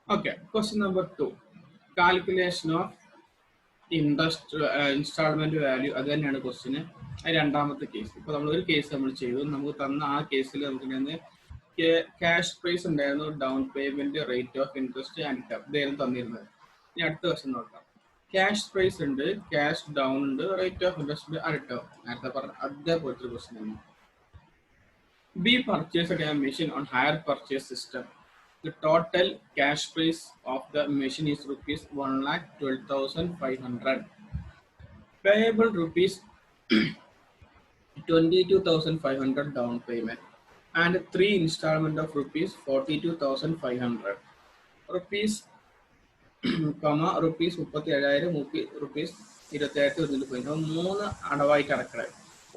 Okay, question number 2. Calculation of interest instalment value അത് തന്നെയാണ് ക്വസ്റ്റിന്. അത് രണ്ടാമത്തെ കേസ്. ഇപ്പൊ നമ്മളൊരു കേസ് നമ്മൾ ചെയ്തു. നമുക്ക് തന്ന ആ കേസിൽ നമുക്ക് ക്യാഷ് പ്രൈസ് ഉണ്ടായിരുന്നു, down payment, rate of interest and term ഇതായിരുന്നു തന്നിരുന്നത്. ഇനി അടുത്ത ക്വസ്റ്റ്യൻ നോക്കാം. ക്യാഷ് പ്രൈസ് ഉണ്ട്, ക്യാഷ് ഡൗൺ ഉണ്ട്, റേറ്റ് ഓഫ് ഇൻട്രസ്റ്റ് ഉണ്ട്, ആൻഡ് ടേം. നേരത്തെ പറഞ്ഞ അതേപോലത്തെ ഒരു ക്വസ്റ്റ്യൻ ആണ്. Be purchased A machine on higher purchase system. The total cash price of the machine is rupees 1,12,500. Payable rupees 22,500 down payment and 3 installment of rupees 42,500. Rupees, rupees 37,000, rupees 27,000. മൂന്ന് അടവായിട്ട് അടക്കണം.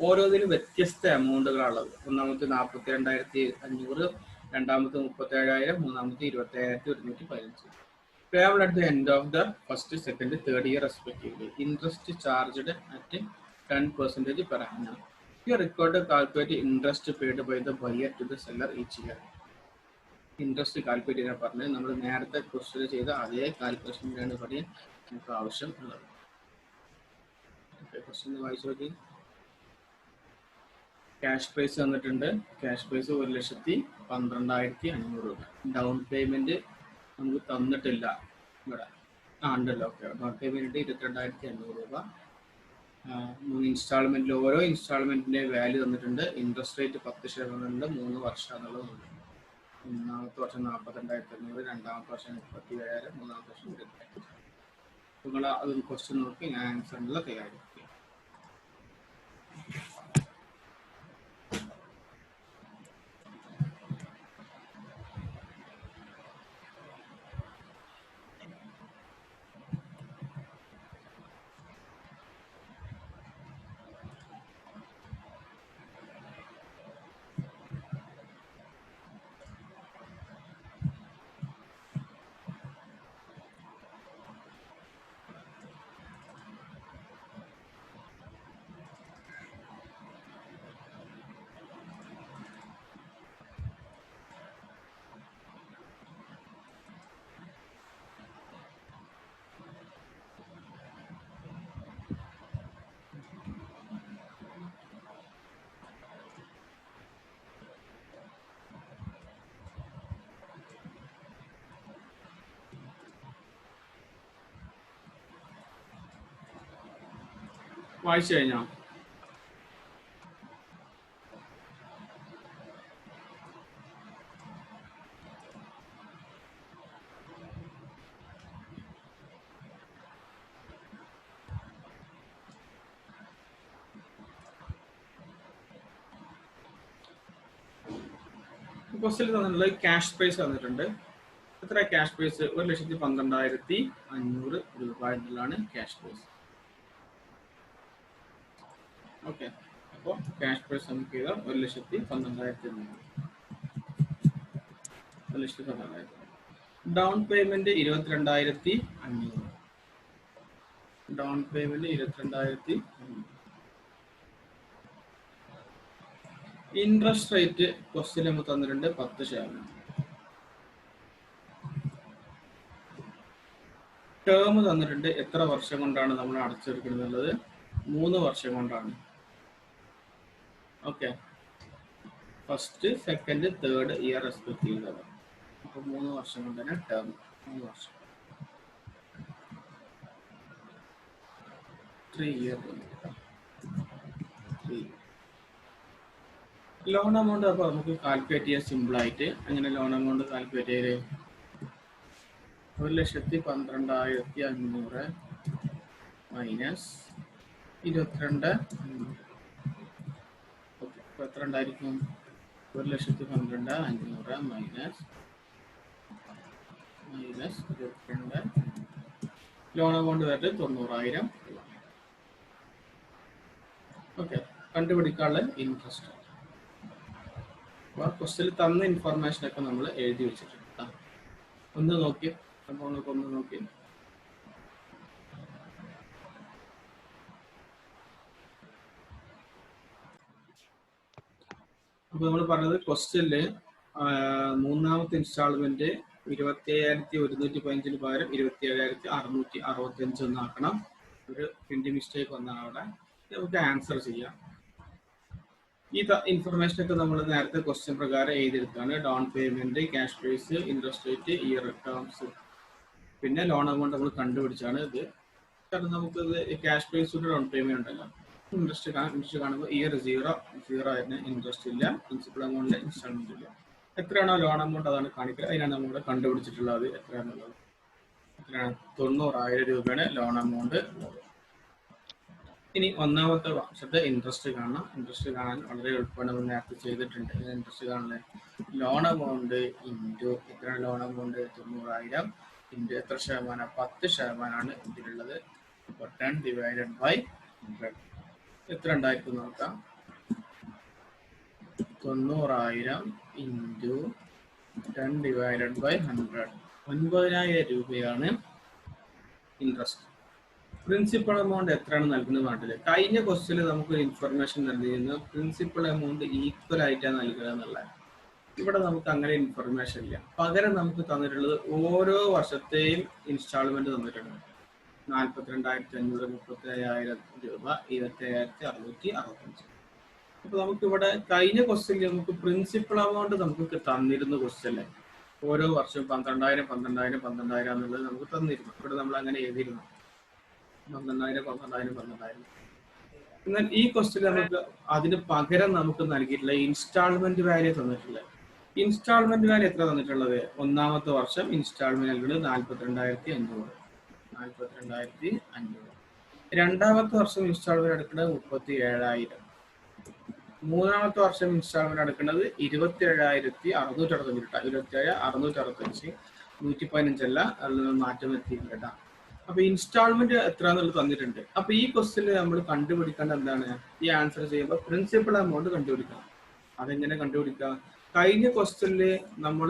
ഓരോന്നിനും വ്യത്യസ്ത എമൗണ്ടുകളാണുള്ളത്. ഒന്നാമത്തെ 42,500, രണ്ടാമത്തെ 37,000, മൂന്നാമത്തെ 27,115. Payable at the end of the first, second, third year respectively. Interest charged at 10% per annum. You are required to calculate interest paid by the buyer to the seller each year. Interest calculate ചെയ്യാൻ പറഞ്ഞത് നമ്മൾ നേരത്തെ question ചെയ്ത അതേ കാൽക്കുലേഷനിലാണ് പറയാൻ നമുക്ക് ആവശ്യമുള്ളത്. Question വായിച്ചു നോക്കി. ക്യാഷ് പ്രൈസ് തന്നിട്ടുണ്ട്. ക്യാഷ് പ്രൈസ് 1,12,500 രൂപ. ഡൗൺ പേയ്മെന്റ് നമുക്ക് തന്നിട്ടില്ല ഇവിടെ. ഉണ്ടല്ലോ. ഓക്കെ, ഡൗൺ പേയ്മെന്റ് 22,500 രൂപ. 3 ഇൻസ്റ്റാൾമെന്റിൽ ഓരോ ഇൻസ്റ്റാൾമെന്റിന്റെ വാല്യൂ തന്നിട്ടുണ്ട്. ഇൻട്രസ്റ്റ് റേറ്റ് 10% 3 വർഷം എന്നുള്ളതുണ്ട്. ഒന്നാമത്തെ വർഷം 42,500, രണ്ടാമത്തെ വർഷം 37,000, മൂന്നാമത്തെ വർഷം 28,000. നിങ്ങൾ അത് ക്വസ്റ്റ്യൻ നോക്കി ഞാൻ ആൻസറിനുള്ള തയ്യാറെടുക്കുക. വായിച്ചു കഴിഞ്ഞോ? ക്വസ്റ്റ്യൻ തന്നിട്ടുള്ളത് ക്യാഷ് പ്രൈസ് തന്നിട്ടുണ്ട്. എത്ര ക്യാഷ് പ്രൈസ്? 1,12,500 രൂപ എന്നുള്ളതാണ് ക്യാഷ് പ്രൈസ്. ഓക്കെ, അപ്പോൾ ക്യാഷ് പ്രൈസ് നമുക്ക് ചെയ്താൽ 1,12,500. 1,12,500. Down payment 22,500. Down payment 22,500. Interest rate question നമുക്ക് തന്നിട്ടുണ്ട് 10%. ടേം തന്നിട്ടുണ്ട്. എത്ര വർഷം കൊണ്ടാണ് നമ്മൾ അടച്ചെടുക്കുന്നത്? 3 വർഷം കൊണ്ടാണ്. Okay, first, second, third year respective. അപ്പോൾ 3 വർഷം കൊണ്ട് തന്നെ ടേം 3 വർഷം. 3 ഇയർ. ലോൺ എമൗണ്ട് അപ്പോൾ നമുക്ക് കാൽക്കുലേറ്റ് ചെയ്യാൻ സിമ്പിൾ ആയിട്ട്. അങ്ങനെ ലോൺ എമൗണ്ട് കാൽക്കുലേറ്റ് ചെയ്ത് 1,12,500 മൈനസ് 22,500. ഓക്കെ, അപ്പോൾ എത്ര ഉണ്ടായിരിക്കും? 1,12,500 മൈനസ് 22. ലോൺ എമൗണ്ട് വരെ 90,000. ഓക്കെ, കണ്ടുപിടിക്കാനുള്ള ഇൻട്രസ്റ്റ്. അപ്പോൾ ക്വസ്റ്റ്യൻ തന്ന ഇൻഫർമേഷനൊക്കെ നമ്മൾ എഴുതി വെച്ചിട്ടുണ്ട്. ഒന്ന് നോക്കി, അപ്പോൾ ഒന്ന് നോക്കി. അപ്പോൾ നമ്മൾ പറഞ്ഞത് ക്വസ്റ്റ്യനില് മൂന്നാമത്തെ ഇൻസ്റ്റാൾമെന്റ് 27,115 പകരം 27,665 എന്നാക്കണം. ഒരു പ്രിന്റ് മിസ്റ്റേക്ക് വന്നാണ് അവിടെ. നമുക്ക് ആൻസർ ചെയ്യാം. ഈ ഇൻഫർമേഷൻ ഒക്കെ നമ്മൾ നേരത്തെ ക്വസ്റ്റ്യൻ പ്രകാരം എഴുതിയെടുത്താണ്. Down payment, cash price, interest rate, year terms, പിന്നെ ലോൺ എമൗണ്ട് നമ്മൾ കണ്ടുപിടിച്ചാണ് ഇത്. കാരണം നമുക്കിത് ക്യാഷ് പ്രൈസിന്റെ ഡൗൺ പേയ്മെന്റ് ഉണ്ടല്ലോ. ഇൻട്രസ്റ്റ് കാണുമ്പോൾ ഇയർ 0 ആയിരുന്നു, ഇൻട്രസ്റ്റ് ഇല്ല, പ്രിൻസിപ്പൽ എമൗണ്ടിൽ ഇൻസ്റ്റാൾമെന്റ് ഇല്ല. എത്രയാണോ ലോൺ എമൗണ്ട് അതാണ് കാണിക്കുക. അതിനാണ് നമ്മൾ കണ്ടുപിടിച്ചിട്ടുള്ളത്. എത്രയാണുള്ളത്? എത്രയാണ്? 90,000 രൂപയാണ് ലോൺ എമൗണ്ട് ഉള്ളത്. ഇനി ഒന്നാമത്തെ വർഷത്തെ ഇൻട്രസ്റ്റ് കാണാം. ഇൻട്രസ്റ്റ് കാണാൻ വളരെ എളുപ്പമാണ്, നമ്മൾ നേരത്തെ ചെയ്തിട്ടുണ്ട്. ഇൻട്രസ്റ്റ് കാണുന്നത് ലോൺ എമൗണ്ട് ഇൻറ്റു എത്രയാണ് ലോൺ എമൗണ്ട്? 90,000 ഇൻറ്റു എത്ര ശതമാനം? 10% ഇതിലുള്ളത്. അപ്പോൾ 10/100 എത്ര ഉണ്ടായിരിക്കും നോക്കാം. 90,000 ഇൻറ്റു 10/100 9,000 രൂപയാണ് ഇൻട്രസ്റ്റ്. പ്രിൻസിപ്പൽ എമൗണ്ട് എത്രയാണ് നൽകുന്നത് നാട്ടില്? കഴിഞ്ഞ ക്വസ്റ്റ്യനിൽ നമുക്ക് ഇൻഫർമേഷൻ നൽകിയിരുന്നു പ്രിൻസിപ്പൽ എമൗണ്ട് ഈക്വൽ ആയിട്ടാണ് നൽകുക എന്നുള്ളത്. ഇവിടെ നമുക്ക് അങ്ങനെ ഇൻഫർമേഷൻ ഇല്ല. പകരം നമുക്ക് തന്നിട്ടുള്ളത് ഓരോ വർഷത്തെയും ഇൻസ്റ്റാൾമെന്റ് തന്നിട്ടുണ്ട്. 42,500, 37,000 രൂപ, 27,665. അപ്പൊ നമുക്ക് ഇവിടെ കഴിഞ്ഞ ക്വസ്റ്റ്യനിൽ നമുക്ക് പ്രിൻസിപ്പൽ എമൗണ്ട് നമുക്ക് തന്നിരുന്ന ക്വസ്റ്റ്യല്ലേ, ഓരോ വർഷവും 12,000 എന്നുള്ളത് നമുക്ക് തന്നിരുന്നു. ഇവിടെ നമ്മൾ അങ്ങനെ എഴുതിയിരുന്നു 12,000. എന്നാൽ ഈ ക്വസ്റ്റ്യൻ നമുക്ക് അതിന് പകരം നമുക്ക് നൽകിയിട്ടുള്ള ഇൻസ്റ്റാൾമെന്റ് വാല്യൂ തന്നിട്ടില്ല. ഇൻസ്റ്റാൾമെന്റ് വാല്യൂ എത്ര തന്നിട്ടുള്ളത്? ഒന്നാമത്തെ വർഷം ഇൻസ്റ്റാൾമെന്റ് നൽകുന്നത് 42,500. രണ്ടാമത്തെ വർഷം ഇൻസ്റ്റാൾമെന്റ് എടുക്കുന്നത് 37,000. മൂന്നാമത്തെ വർഷം ഇൻസ്റ്റാൾമെന്റ് എടുക്കുന്നത് 27,665. 27,665, 115 അല്ല, മാറ്റം എത്തിയില്ല. അപ്പൊ ഇൻസ്റ്റാൾമെന്റ് എത്ര എന്നുള്ളത് തന്നിട്ടുണ്ട്. അപ്പൊ ഈ ക്വസ്റ്റ്യനിൽ നമ്മൾ കണ്ടുപിടിക്കേണ്ട എന്താണ്? ഈ ആൻസർ ചെയ്യുമ്പോൾ പ്രിൻസിപ്പൽ എമൗണ്ട് കണ്ടുപിടിക്കണം. അതെങ്ങനെ കണ്ടുപിടിക്കാം? കഴിഞ്ഞ ക്വസ്റ്റ്യനിൽ നമ്മൾ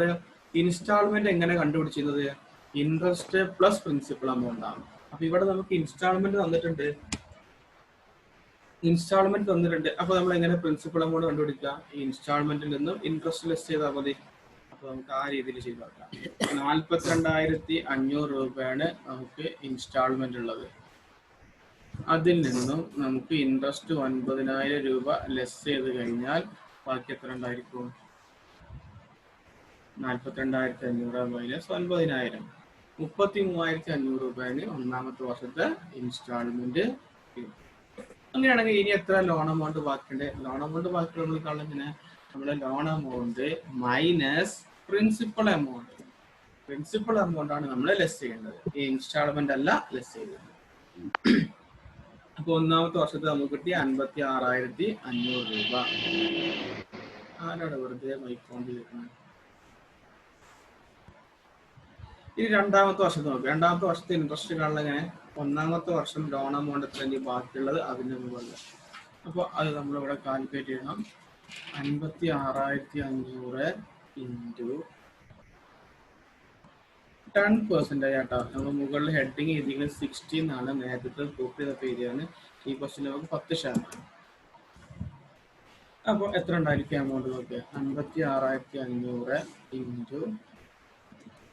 ഇൻസ്റ്റാൾമെന്റ് എങ്ങനെ കണ്ടുപിടിച്ചിരുന്നത്? ഇൻട്രസ്റ്റ് പ്ലസ് പ്രിൻസിപ്പൽ എമൗണ്ട് ആണ്. അപ്പൊ ഇവിടെ നമുക്ക് ഇൻസ്റ്റാൾമെന്റ് തന്നിട്ടുണ്ട്. അപ്പൊ നമ്മൾ എങ്ങനെ പ്രിൻസിപ്പൽ എമൗണ്ട് കണ്ടുപിടിക്കുക? ഈ ഇൻസ്റ്റാൾമെന്റിൽ നിന്നും ഇൻട്രസ്റ്റ് ലെസ് ചെയ്താൽ മതി. അപ്പൊ നമുക്ക് ആ രീതിയിൽ ചെയ്ത് നോക്കാം. 42,500 രൂപയാണ് നമുക്ക് ഇൻസ്റ്റാൾമെന്റ് ഉള്ളത്. അതിൽ നിന്നും നമുക്ക് ഇൻട്രസ്റ്റ് 9,000 രൂപ ലെസ് ചെയ്ത് കഴിഞ്ഞാൽ ബാക്കി എത്ര ഉണ്ടായിരിക്കും? 42,500 മൈനസ് 9,000, 33,500 രൂപയാണ് ഒന്നാമത്തെ വർഷത്തെ ഇൻസ്റ്റാൾമെന്റ്. അങ്ങനെയാണെങ്കിൽ ഇനി എത്ര ലോൺ എമൗണ്ട് ബാക്കിയുണ്ട്? ലോൺ എമൗണ്ട് ബാക്കിയുള്ള ഇങ്ങനെ നമ്മുടെ loan amount minus principal amount. Principal amount ആണ് നമ്മൾ ലെസ് ചെയ്യേണ്ടത്, ഈ ഇൻസ്റ്റാൾമെന്റ് അല്ല ലെസ് ചെയ്തത്. അപ്പൊ ഒന്നാമത്തെ വർഷത്തെ നമുക്ക് കിട്ടിയ 56,500 രൂപ. ആരാണ് വെറുതെ മൈക്കൊണ്ടിരിക്കുന്നത്? ഇനി രണ്ടാമത്തെ വർഷത്തെ നോക്കുക. രണ്ടാമത്തെ വർഷത്തെ ഇൻട്രസ്റ്റ് കാണുന്നത് എങ്ങനെ? ഒന്നാമത്തെ വർഷം ലോൺ എമൗണ്ട് എത്ര ബാക്കിയുള്ളത് അതിന്റെ മുകളിൽ. അപ്പോൾ അത് നമ്മളിവിടെ കാൽക്കുലേറ്റ് ചെയ്യണം. 56,500 ഇൻറ്റു 10% ആയിട്ടോ. നമ്മൾ മുകളിൽ ഹെഡിങ് എഴുതിക്കുന്നത് 60 എന്നാണ്. നേരത്തെ കോപ്പി ചെയ്തൊക്കെ എഴുതിയാണ്. ഈ ക്വസ്റ്റ്യൻ നമുക്ക് 10%. അപ്പോൾ എത്ര ഉണ്ടായിരിക്കും എമൗണ്ട് നോക്കുക? 56,500 ഇൻറ്റു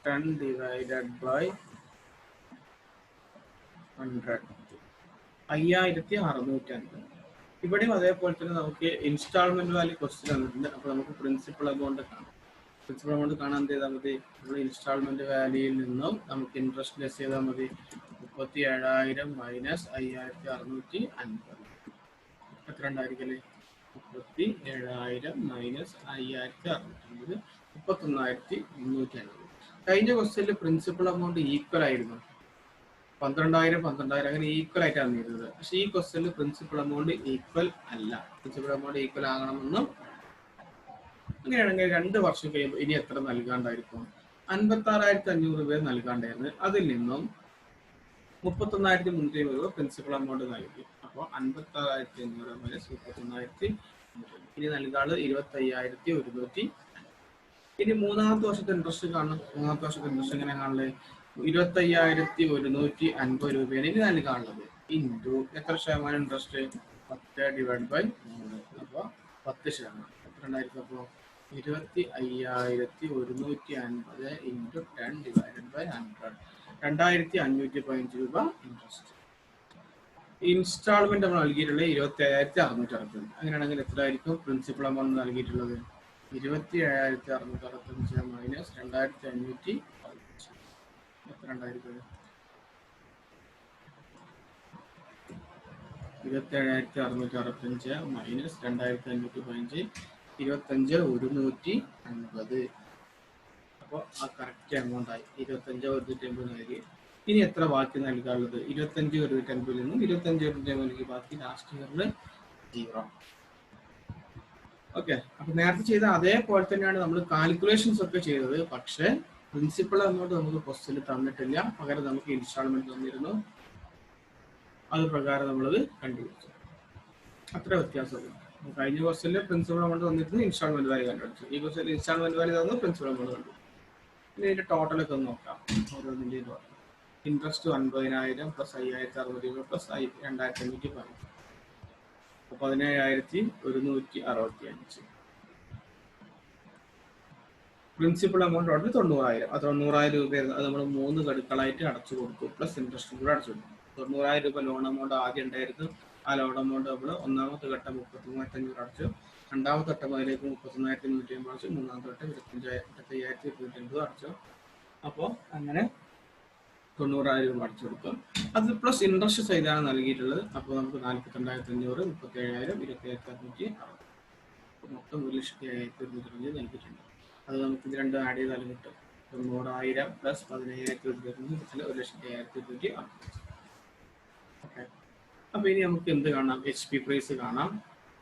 10/100, 5,650. ഇവിടെയും അതേപോലെ തന്നെ നമുക്ക് ഇൻസ്റ്റാൾമെന്റ് വാല്യൂ ക്വസ്റ്റ്യൻ തന്നിട്ടുണ്ട്. അപ്പോൾ നമുക്ക് പ്രിൻസിപ്പൽ എമൗണ്ട് കാണാം. പ്രിൻസിപ്പൽ എമൗണ്ട് കാണാൻ എന്ത് ചെയ്താൽ മതി? നമ്മൾ ഇൻസ്റ്റാൾമെന്റ് വാല്യൂയിൽ നിന്നും നമുക്ക് ഇൻട്രസ്റ്റ് ലെസ് ചെയ്താൽ മതി. 37,000 മൈനസ് 5,650 എത്ര ഉണ്ടായിരിക്കല്ലേ? 37,000 മൈനസ് 5,650 31,350. കഴിഞ്ഞ ക്വസ്റ്റ്യനിൽ പ്രിൻസിപ്പൽ എമൗണ്ട് ഈക്വൽ ആയിരുന്നു. 12,000 അങ്ങനെ ഈക്വൽ ആയിട്ടാണ് ഇരുന്നത്. പക്ഷെ ഈ ക്വസ്റ്റ്യനിൽ പ്രിൻസിപ്പൽ എമൗണ്ട് ഈക്വൽ അല്ല. പ്രിൻസിപ്പൽ എമൗണ്ട് ഈക്വൽ ആകണമെന്നും. അങ്ങനെയാണെങ്കിൽ 2 വർഷം കഴിയുമ്പോൾ ഇനി എത്ര നൽകാണ്ടായിരിക്കും? 56,500 രൂപ നൽകാണ്ടായിരുന്നു. അതിൽ നിന്നും 31,350 രൂപ പ്രിൻസിപ്പൽ എമൗണ്ട് നൽകി. അപ്പോൾ 56,500 മൈനസ് 31,350. ഇനി നൽകാനുള്ളത് 25,150. ഇനി മൂന്നാമത്തെ വർഷത്തെ ഇൻട്രസ്റ്റ് കാണണം. മൂന്നാമത്തെ വർഷത്തെ ഇൻട്രസ്റ്റ് എങ്ങനെ കാണുന്നത്? 25,150 രൂപയാണ് ഇനി നൽകാനുള്ളത്. ഇൻറ്റു എത്ര ശതമാനം ഇൻട്രസ്റ്റ്? 10/3. അപ്പോൾ 10%. എത്ര ഉണ്ടായിരിക്കും? അപ്പോൾ 25,150 ഇൻറ്റു 10 ഡിവൈഡഡ് ബൈ 100. 2,515 രൂപ ഇൻട്രസ്റ്റ്. ഇൻസ്റ്റാൾമെന്റ് നമ്മൾ നൽകിയിട്ടുള്ളത് 27,665. അങ്ങനെയാണെങ്കിൽ എത്ര ആയിരിക്കും പ്രിൻസിപ്പൽ എമൗണ്ട് നൽകിയിട്ടുള്ളത്? 27,665 മൈനസ് 2,515 എത്ര ഉണ്ടായിരിക്കും? 27,665 മൈനസ് 2,515 25,150. അപ്പോൾ ആ കറക്റ്റ് എമൗണ്ട് ആയി 25,150 നൽകി. ഇനി എത്ര ബാക്കി നൽകാനുള്ളത്? 25,150 നിന്നും 25,150 ബാക്കി ലാസ്റ്റ് ഇയറിൽ 0. ഓക്കെ, അപ്പൊ നേരത്തെ ചെയ്ത അതേപോലെ തന്നെയാണ് നമ്മൾ കാൽക്കുലേഷൻസ് ഒക്കെ ചെയ്തത്. പക്ഷെ പ്രിൻസിപ്പൽ എമൗണ്ട് നമുക്ക് ക്വസ്റ്റ്യനിൽ തന്നിട്ടില്ല, പകരം നമുക്ക് ഇൻസ്റ്റാൾമെന്റ് തന്നിരുന്നു. അത് പ്രകാരം നമ്മളത് കണ്ടുപിടിച്ചു. അത്ര വ്യത്യാസമുള്ളൂ. കഴിഞ്ഞ ക്വസ്റ്റ്യനിൽ പ്രിൻസിപ്പൽ എമൗണ്ട് തന്നിരുന്നു, ഇൻസ്റ്റാൾമെന്റ് വാല്യൂ കണ്ടുപിടിച്ചു. ഈ ക്വസ്റ്റ്യനിൽ ഇൻസ്റ്റാൾമെന്റ് വാല്യൂ തന്നു, പ്രിൻസിപ്പൽ എമൗണ്ട് കണ്ടു. ഇനി ഇതിന്റെ ടോട്ടലൊക്കെ ഒന്ന് നോക്കാം. ഓരോന്നിന്റെയും total. Interest 50,000 plus 5,600 plus 2,515, 17,165. Principal amount total 90,000. ആ 90,000 രൂപ അത് നമ്മൾ 3 ഗഡുക്കളായിട്ട് അടച്ചു കൊടുക്കും, പ്ലസ് ഇൻട്രസ്റ്റും കൂടെ അടച്ചു കൊടുക്കും. 90,000 രൂപ ലോൺ എമൗണ്ട് ആദ്യം ഉണ്ടായിരുന്നു. ആ ലോൺ എമൗണ്ട് നമ്മൾ ഒന്നാമത്തെ ഘട്ടം 33,500 അടച്ചു, രണ്ടാമത്തെ ഘട്ടം അതിലേക്ക് 31,150 അടച്ചു, മൂന്നാമത്തെ ഘട്ടം 25,250 അടച്ചു. അപ്പോൾ അങ്ങനെ 90,000 രൂപ അടച്ചു കൊടുക്കും. അത് പ്ലസ് ഇൻട്രസ്റ്റ് സൈഡാണ് നൽകിയിട്ടുള്ളത്. അപ്പോൾ നമുക്ക് 42,500, 37,000, 27,660, മൊത്തം 1,07,125 നൽകിയിട്ടുണ്ട്. അത് നമുക്ക് ഇത് രണ്ടും ആഡ് ചെയ്താലും കിട്ടും. 90,000 പ്ലസ് 15,125 1,07,125. ഓക്കെ, അപ്പൊ ഇനി നമുക്ക് എന്ത് കാണാം? HP പ്രൈസ് കാണാം.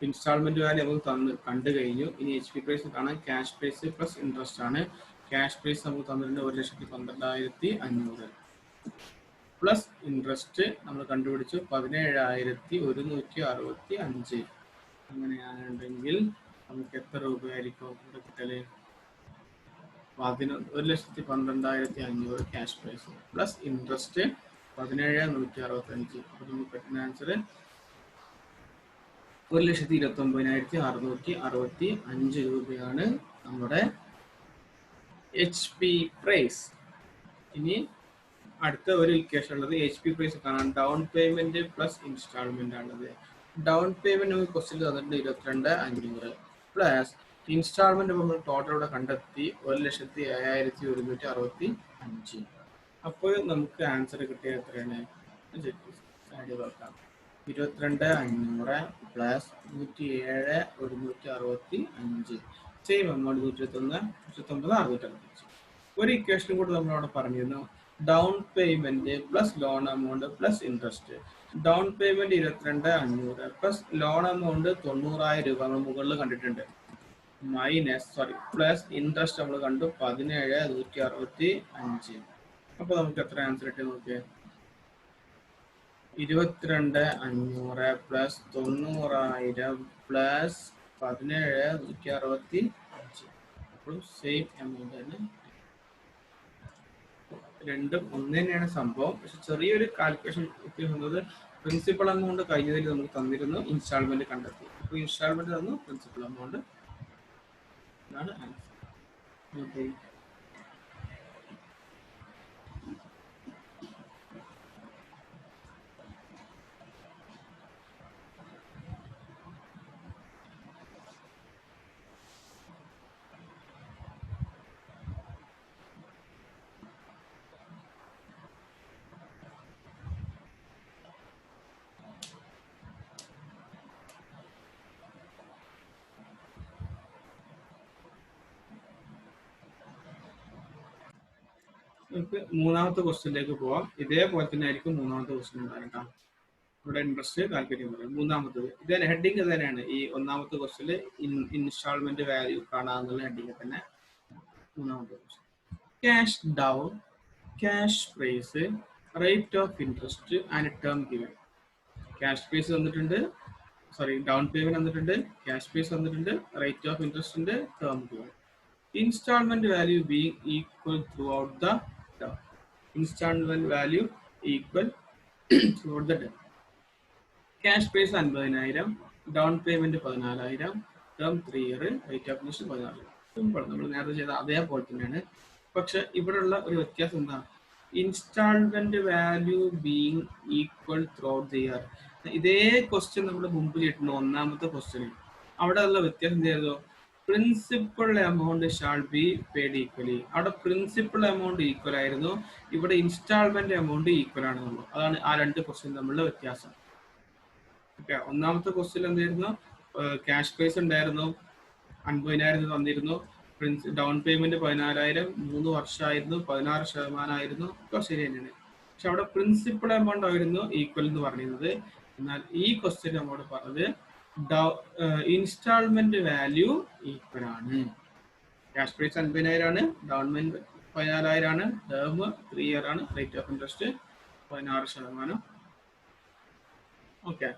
ഇൻസ്റ്റാൾമെന്റ് വാല്യൂ നമുക്ക് കണ്ടു കഴിഞ്ഞു. ഇനി HP പ്രൈസ് കാണാം. ക്യാഷ് പ്രൈസ് പ്ലസ് ഇൻട്രസ്റ്റ് ആണ്. ക്യാഷ് പ്രൈസ് നമുക്ക് തന്നിട്ടുണ്ട് 1,12,500 പ്ലസ് ഇൻട്രസ്റ്റ് നമ്മൾ കണ്ടുപിടിച്ചു 17,165. അങ്ങനെയാണെന്നുണ്ടെങ്കിൽ നമുക്ക് എത്ര രൂപയായിരിക്കും ഇവിടെ കിട്ടല്? 1,12,500 ക്യാഷ് പ്രൈസ് പ്ലസ് ഇൻട്രസ്റ്റ് 17,165. അപ്പൊ നമുക്ക് കിട്ടുന്ന ആൻസർ 1,29,665 രൂപയാണ് നമ്മുടെ HP പ്രൈസ്. ഇനി അടുത്ത ഒരു ഇക്വേഷൻ ഉള്ളത് HP പ്രൈസ് കാണാൻ ഡൗൺ പേയ്മെന്റ് പ്ലസ് ഇൻസ്റ്റാൾമെന്റ് ആണത്. ഡൗൺ പേയ്മെന്റ് നമുക്ക് ക്വസ്റ്റ്യൻ തന്നിട്ടുണ്ട് 22,500 പ്ലസ് ഇൻസ്റ്റാൾമെന്റ് നമ്മൾ ടോട്ടൽ ഇവിടെ കണ്ടെത്തി 1,07,165. അപ്പോൾ നമുക്ക് ആൻസർ കിട്ടിയ എത്രയാണ്? 22,500 പ്ലസ് 107,165 സെയിം എമൗണ്ട് 129,665. ഒരു ഇക്വേഷൻ കൂടി നമ്മളവിടെ പറഞ്ഞിരുന്നു, down payment plus loan amount plus interest. Down payment 22,500 plus loan amount 90,000 രൂപ നമ്മൾ മുകളിൽ കണ്ടിട്ടുണ്ട്, പ്ലസ് ഇൻട്രസ്റ്റ് നമ്മൾ കണ്ടു 17,165. അപ്പൊ നമുക്ക് എത്ര ആൻസർ കിട്ടി നോക്കിയേ? 22,500 പ്ലസ് 90,000 പ്ലസ് 17,165. അപ്പോഴും സെയിം എമൗണ്ട് തന്നെ. രണ്ടും ഒന്ന് തന്നെയാണ് സംഭവം, പക്ഷെ ചെറിയൊരു കാൽക്കുലേഷൻ വന്നത് പ്രിൻസിപ്പൽ എമൗണ്ട് കഴിഞ്ഞതിൽ നമുക്ക് തന്നിരുന്നു, ഇൻസ്റ്റാൾമെന്റ് കണ്ടെത്തി. അപ്പോൾ ഇൻസ്റ്റാൾമെന്റ് തന്നു, പ്രിൻസിപ്പൽ എമൗണ്ട് ആണ് ആൻസർ. ഓക്കെ, നമുക്ക് മൂന്നാമത്തെ ക്വസ്റ്റ്യനിലേക്ക് പോവാം. ഇതേപോലെ തന്നെ ആയിരിക്കും മൂന്നാമത്തെ ക്വസ്റ്റ്യൻ ഉണ്ടാകട്ടോ. ഇവിടെ ഇൻട്രസ്റ്റ് കാൽക്കുലേറ്റ് ചെയ്യാൻ. മൂന്നാമത്തത് ഇത് ഹെഡിങ് തന്നെയാണ്. ഈ ഒന്നാമത്തെ ക്വസ്റ്റ്യനിൽ ഇൻസ്റ്റാൾമെന്റ് വാല്യൂ കാണാന്നുള്ള ഹെഡിങ് തന്നെ. മൂന്നാമത്തെ question cash down, cash price, rate of interest and term given. Cash price വന്നിട്ടുണ്ട്, ഡൗൺ പേയ്മെന്റ് വന്നിട്ടുണ്ട്, ക്യാഷ് പ്രൈസ് വന്നിട്ടുണ്ട്, റേറ്റ് ഓഫ് ഇൻട്രസ്റ്റിന്റെ term given. Installment value being equal throughout the term. Installment value equal throughout the term. Cash price 50,000, down payment 14,000, term 3 year, rate of interest 14,000. Simple, നമ്മൾ നേരത്തെ ചെയ്ത അതേപോലെ തന്നെയാണ്. പക്ഷെ ഇവിടെയുള്ള ഒരു വ്യത്യാസം എന്താ, instalment value being equal throughout the year. ഇതേ ക്വസ്റ്റ്യൻ നമ്മൾ മുമ്പ് ചെയ്തിട്ടുണ്ട്, ഒന്നാമത്തെ ക്വസ്റ്റ്യൻ. അവിടെ ഉള്ള വ്യത്യാസം എന്തായിരുന്നു, principal amount shall be paid equally. അവിടെ പ്രിൻസിപ്പൽ എമൗണ്ട് ഈക്വൽ ആയിരുന്നു, ഇവിടെ ഇൻസ്റ്റാൾമെന്റ് എമൗണ്ട് ഈക്വൽ ആണെന്നുള്ളൂ. അതാണ് ആ രണ്ട് ക്വസ്റ്റ്യൻ തമ്മിലുള്ള വ്യത്യാസം. ഓക്കെ, ഒന്നാമത്തെ ക്വസ്റ്റ്യൻ എന്തായിരുന്നു, ക്യാഷ് പ്രൈസ് ഉണ്ടായിരുന്നു 50,000 തന്നിരുന്നു, ഡൗൺ പേയ്മെന്റ് 14,000, 3 വർഷമായിരുന്നു, 16% ഒക്കെ ശരി തന്നെയാണ്. പക്ഷെ അവിടെ പ്രിൻസിപ്പൽ എമൗണ്ട് ആയിരുന്നു ഈക്വൽ എന്ന് പറയുന്നത്. എന്നാൽ ഈ ക്വസ്റ്റ്യൻ നമ്മോട് പറഞ്ഞത് ഇൻസ്റ്റാൾമെന്റ് വാല്യൂ ഈക്വൽ ആണ്. ക്യാഷ് പ്രൈസ് 50,000 ആണ്, ഡൗൺ പേയ്മെന്റ് 14,000 ആണ്, ടേം 3 ഇയർ ആണ്, റേറ്റ് ഓഫ് ഇൻട്രസ്റ്റ് 16%. ഓക്കെ,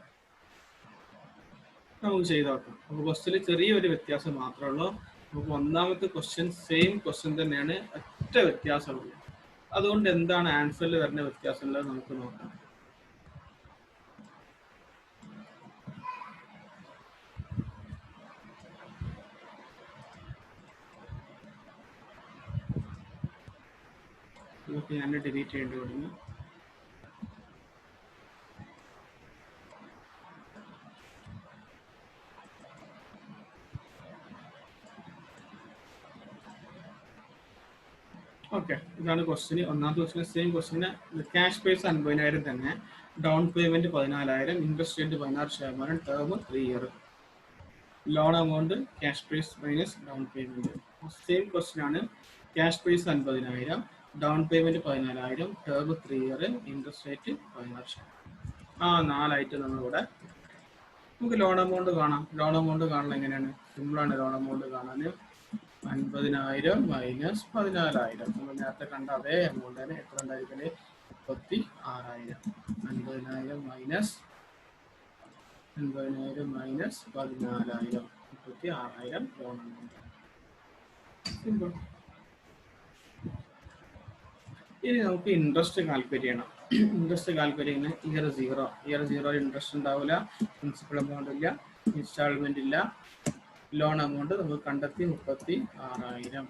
നമുക്ക് ചെയ്ത് നോക്കാം. അപ്പോൾ ക്വസ്റ്റ്യനിൽ ചെറിയൊരു വ്യത്യാസം മാത്രമേ ഉള്ളൂ. നമുക്ക് ഒന്നാമത്തെ ക്വസ്റ്റ്യൻ സെയിം ക്വസ്റ്റ്യൻ തന്നെയാണ്, ഒറ്റ വ്യത്യാസമുള്ളൂ. അതുകൊണ്ട് എന്താണ് ആൻസറിൽ വരുന്ന വ്യത്യാസം ഉള്ളത് നമുക്ക് നോക്കാം. നമുക്ക് ഞാൻ ഡിലീറ്റ് ചെയ്യേണ്ടി വരുന്നു. ഓക്കെ, ഇതാണ് ക്വസ്റ്റ്യൻ. ഒന്നാമത്തെ ക്വസ്റ്റ്യൻ സെയിം ക്വസ്റ്റ്യന് ക്യാഷ് പ്രൈസ് 50,000 തന്നെ, down payment 14,000, interest rate 16%, term 3 year, loan amount cash price minus down payment. Same question ആണ്, cash price 50,000, down payment 14,000, term 3 year, interest rate 16%. 4 item നമ്മളിവിടെ. നമുക്ക് loan amount കാണാം. Loan amount കാണാൻ എങ്ങനെയാണ്, സിമ്പിളാണ്. Loan amount കാണാൻ 50,000 minus 14,000, നമ്മൾ നേരത്തെ കണ്ട അതേ എമൗണ്ട് തന്നെ. എത്ര ഉണ്ടായിരിക്കല്, 36,000. 50,000 മൈനസ് 14,000, 36,000 ലോൺ എമൗണ്ട്. സിമ്പിൾ. ഇനി നമുക്ക് ഇൻട്രസ്റ്റ് കാൽക്കുലേറ്റ് ചെയ്യണം. ഇൻട്രസ്റ്റ് കാൽക്കുലേറ്റ് ചെയ്യുന്ന ഇയർ 0 ഇൻട്രസ്റ്റ് ഉണ്ടാവില്ല, പ്രിൻസിപ്പൽ എമൗണ്ട് ഇല്ല, ഇൻസ്റ്റാൾമെന്റ് ഇല്ല, ലോൺ എമൗണ്ട് നമുക്ക് കണ്ടെത്തി 36,000.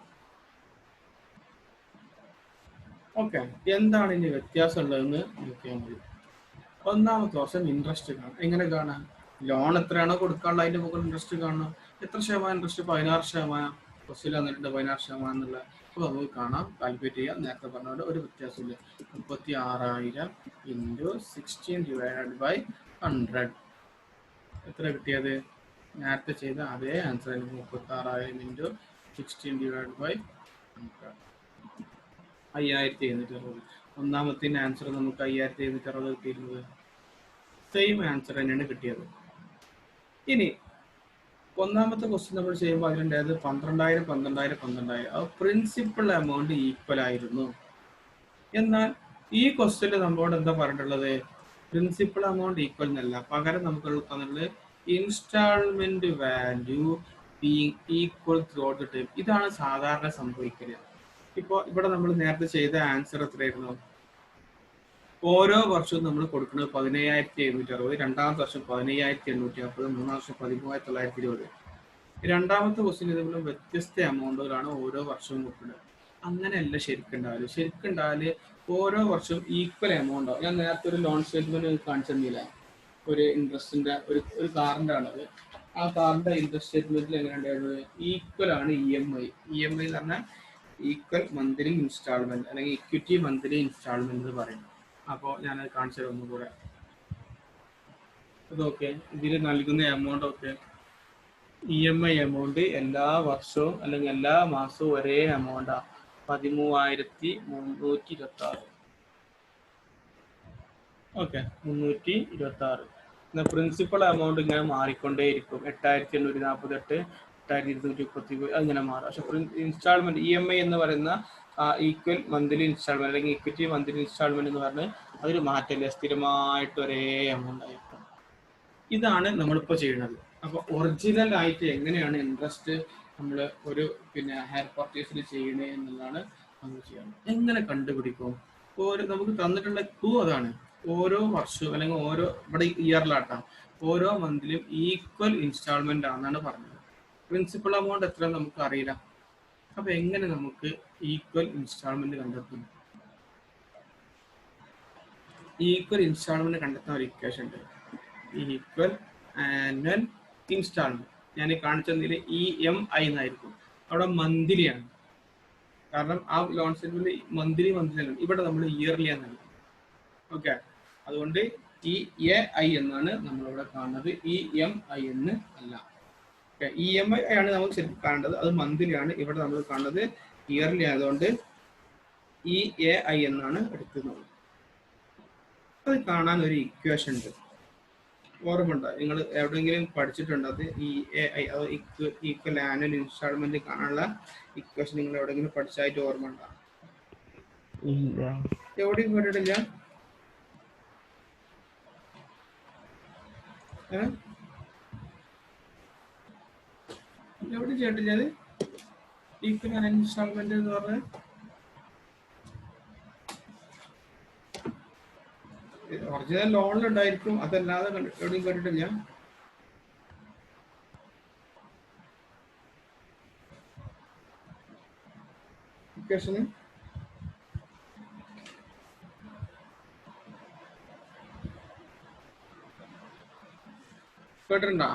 ഓക്കെ, എന്താണ് ഇനി വ്യത്യാസം ഉള്ളതെന്ന് നോക്കിയാൽ മതി. ഒന്നാമത്തെ വർഷം ഇൻട്രസ്റ്റ് കാണാം. എങ്ങനെ കാണാം, ലോൺ എത്രയാണോ കൊടുക്കാനുള്ള അതിന്റെ മുകളിൽ ഇൻട്രസ്റ്റ് കാണണം. എത്ര ശതമാനം ഇൻട്രസ്റ്റ്, 16%. ക്വസ്റ്റ്യൻ വന്നിട്ടുണ്ട് 16% എന്നുള്ള. അപ്പോൾ നമുക്ക് കാണാം, കാൽക്കുലേറ്റ് ചെയ്യാം. നേരത്തെ പറഞ്ഞ ഒരു വ്യത്യാസമില്ല. 36,000 ഇൻറ്റു 16/100. എത്ര കിട്ടിയത്, നേരത്തെ ചെയ്ത അതേ ആൻസർ. 36,000 ഇൻറ്റു 16/100, 5,760. ഒന്നാമത്തെ ആൻസർ നമുക്ക് 5,760 കിട്ടിയിരുന്നത്. സെയിം ആൻസർ തന്നെയാണ് കിട്ടിയത്. ഇനി ഒന്നാമത്തെ ക്വസ്റ്റ്യൻ നമ്മൾ ചെയ്യുമ്പോൾ അതിലുണ്ടായത് 12,000. ആ പ്രിൻസിപ്പൽ എമൗണ്ട് ഈക്വൽ ആയിരുന്നു. എന്നാൽ ഈ ക്വസ്റ്റ്യനിൽ നമ്മളോട് എന്താ പറഞ്ഞിട്ടുള്ളത്, പ്രിൻസിപ്പൽ എമൗണ്ട് ഈക്വൽ എന്നല്ല, പകരം നമുക്ക് തന്നിട്ടുള്ളത് instalment value being equal throughout the time. ഇതാണ് സാധാരണ സംഭവിക്കല്. ഇപ്പോൾ ഇവിടെ നമ്മൾ നേരത്തെ ചെയ്ത ആൻസർ എത്രയായിരുന്നു, ഓരോ വർഷവും നമ്മൾ കൊടുക്കുന്നത് 17,760, രണ്ടാമത്തെ വർഷം 15,840, മൂന്നാം വർഷം 13,920. രണ്ടാമത്തെ ക്വസ്റ്റ്യൻ ഇതുപോലെ വ്യത്യസ്ത എമൗണ്ടുകളാണ് ഓരോ വർഷവും കൊടുക്കുന്നത്. അങ്ങനെയല്ല ശരിക്കുണ്ടാവില്ല. ശരിക്കുണ്ടാവില്ല ഓരോ വർഷവും ഈക്വൽ എമൗണ്ട് ആവും. ഞാൻ നേരത്തെ ഒരു ലോൺ സ്റ്റേറ്റ്മെന്റ് കാണിച്ചു തന്നില്ല, ഒരു ഇൻട്രസ്റ്റിന്റെ ഒരു കാറിന്റെ ആണത്. ആ കാറിന്റെ ഇൻട്രസ്റ്റ് സ്റ്റേറ്റ്മെന്റിൽ എങ്ങനെ ഉണ്ടായിരുന്നത്, ഈക്വൽ ആണ് EMI. EMI എന്ന് പറഞ്ഞാൽ ഈക്വൽ മന്ത്ലി ഇൻസ്റ്റാൾമെന്റ് അല്ലെങ്കിൽ ഇക്വിറ്റി മന്ത്ലി ഇൻസ്റ്റാൾമെന്റ് എന്ന് പറയും. അപ്പോൾ ഞാനത് കാണിച്ചു തരാം ഒന്നുകൂടെ. ഇതൊക്കെ ഇതിൽ നൽകുന്ന എമൗണ്ട് ഒക്കെ EMI എമൗണ്ട് എല്ലാ വർഷവും അല്ലെങ്കിൽ എല്ലാ മാസവും ഒരേ എമൗണ്ടാ, 13,326. ഓക്കെ, 326. എന്നാൽ പ്രിൻസിപ്പൽ എമൗണ്ട് ഇങ്ങനെ മാറിക്കൊണ്ടേയിരിക്കും. 8,848, 8,230 അങ്ങനെ മാറും. പക്ഷെ ഇൻസ്റ്റാൾമെന്റ് EMI എന്ന് പറയുന്ന ഈക്വൽ മന്ത്ലി ഇൻസ്റ്റാൾമെന്റ് അല്ലെങ്കിൽ ഇക്വിറ്റി മന്ത്ലി ഇൻസ്റ്റാൾമെന്റ് എന്ന് പറഞ്ഞാൽ അതൊരു മാറ്റമില്ല, സ്ഥിരമായിട്ട് ഒരേ എമൗണ്ട് ആയിരിക്കും. ഇതാണ് നമ്മളിപ്പോൾ ചെയ്യുന്നത്. അപ്പോൾ ഒറിജിനൽ ആയിട്ട് എങ്ങനെയാണ് ഇൻട്രസ്റ്റ് നമ്മൾ ഒരു ഹയർ പർച്ചേസിൽ ചെയ്യണേ എന്നുള്ളതാണ് നമ്മൾ ചെയ്യുന്നത്. എങ്ങനെ കണ്ടുപിടിക്കും, നമുക്ക് തന്നിട്ടുള്ള ക്ലൂ അതാണ്. ഓരോ വർഷവും അല്ലെങ്കിൽ ഓരോ ഇവിടെ ഇയറിലാട്ടാം, ഓരോ മന്തിലും ഈക്വൽ ഇൻസ്റ്റാൾമെന്റ് ആണെന്നാണ് പറഞ്ഞത്. പ്രിൻസിപ്പൽ എമൗണ്ട് എത്ര നമുക്ക് അറിയില്ല, അപ്പൊ എങ്ങനെ നമുക്ക് ഈക്വൽ ഇൻസ്റ്റാൾമെന്റ് കണ്ടെത്തും? ഈക്വൽ ഇൻസ്റ്റാൾമെന്റ് കണ്ടെത്തുന്ന ഒരു ഇക്വേഷൻ ഉണ്ട്, ഈക്വൽ ആനുവൽ ഇൻസ്റ്റാൾമെന്റ്. ഞാൻ കാണിച്ചതിൽ EMI എന്നായിരിക്കും, അവിടെ മന്ത്ലി ആണ്. കാരണം ആ ലോൺ സ്റ്റേറ്റ്മെന്റ് മന്ത്ലി അല്ല, ഇവിടെ നമ്മൾ ഇയർലി ആണ്. ഓക്കെ, അതുകൊണ്ട് EAI എന്നാണ് നമ്മളിവിടെ കാണുന്നത്, EMI എന്ന് അല്ല. EMI ആണ് നമുക്ക് ശരിക്കും കാണേണ്ടത്, അത് മന്ത്ലി ആണ്. ഇവിടെ നമ്മൾ കാണുന്നത് ഇയർലി ആയതുകൊണ്ട് EAI എന്നാണ് എടുക്കുന്നത്. അത് കാണാൻ ഒരു ഇക്വേഷൻ ഉണ്ട്, ഓർമ്മ ഉണ്ടോ? നിങ്ങൾ എവിടെയെങ്കിലും പഠിച്ചിട്ടുണ്ടോ അത്? EAI അതോ ഈക്വൽ ആനുവൽ ഇൻസ്റ്റാൾമെന്റ് കാണാനുള്ള ഇക്വേഷൻ നിങ്ങൾ എവിടെയെങ്കിലും പഠിച്ചായിട്ട് ഓർമ്മ ഉണ്ടോ? എവിടെയും കേട്ടിട്ടില്ല? എവിടെ കേട്ടില്ല അത്? ഈക്വൽ ആനുവൽ ഇൻസ്റ്റാൾമെന്റ് എന്ന് പറഞ്ഞാൽ ഒറിജിനൽ ലോണിലുണ്ടായിരിക്കും, അതല്ലാതെ എവിടെയും കേട്ടിട്ടില്ല. ഇക്വേഷന് കേട്ടിട്ടുണ്ടോ?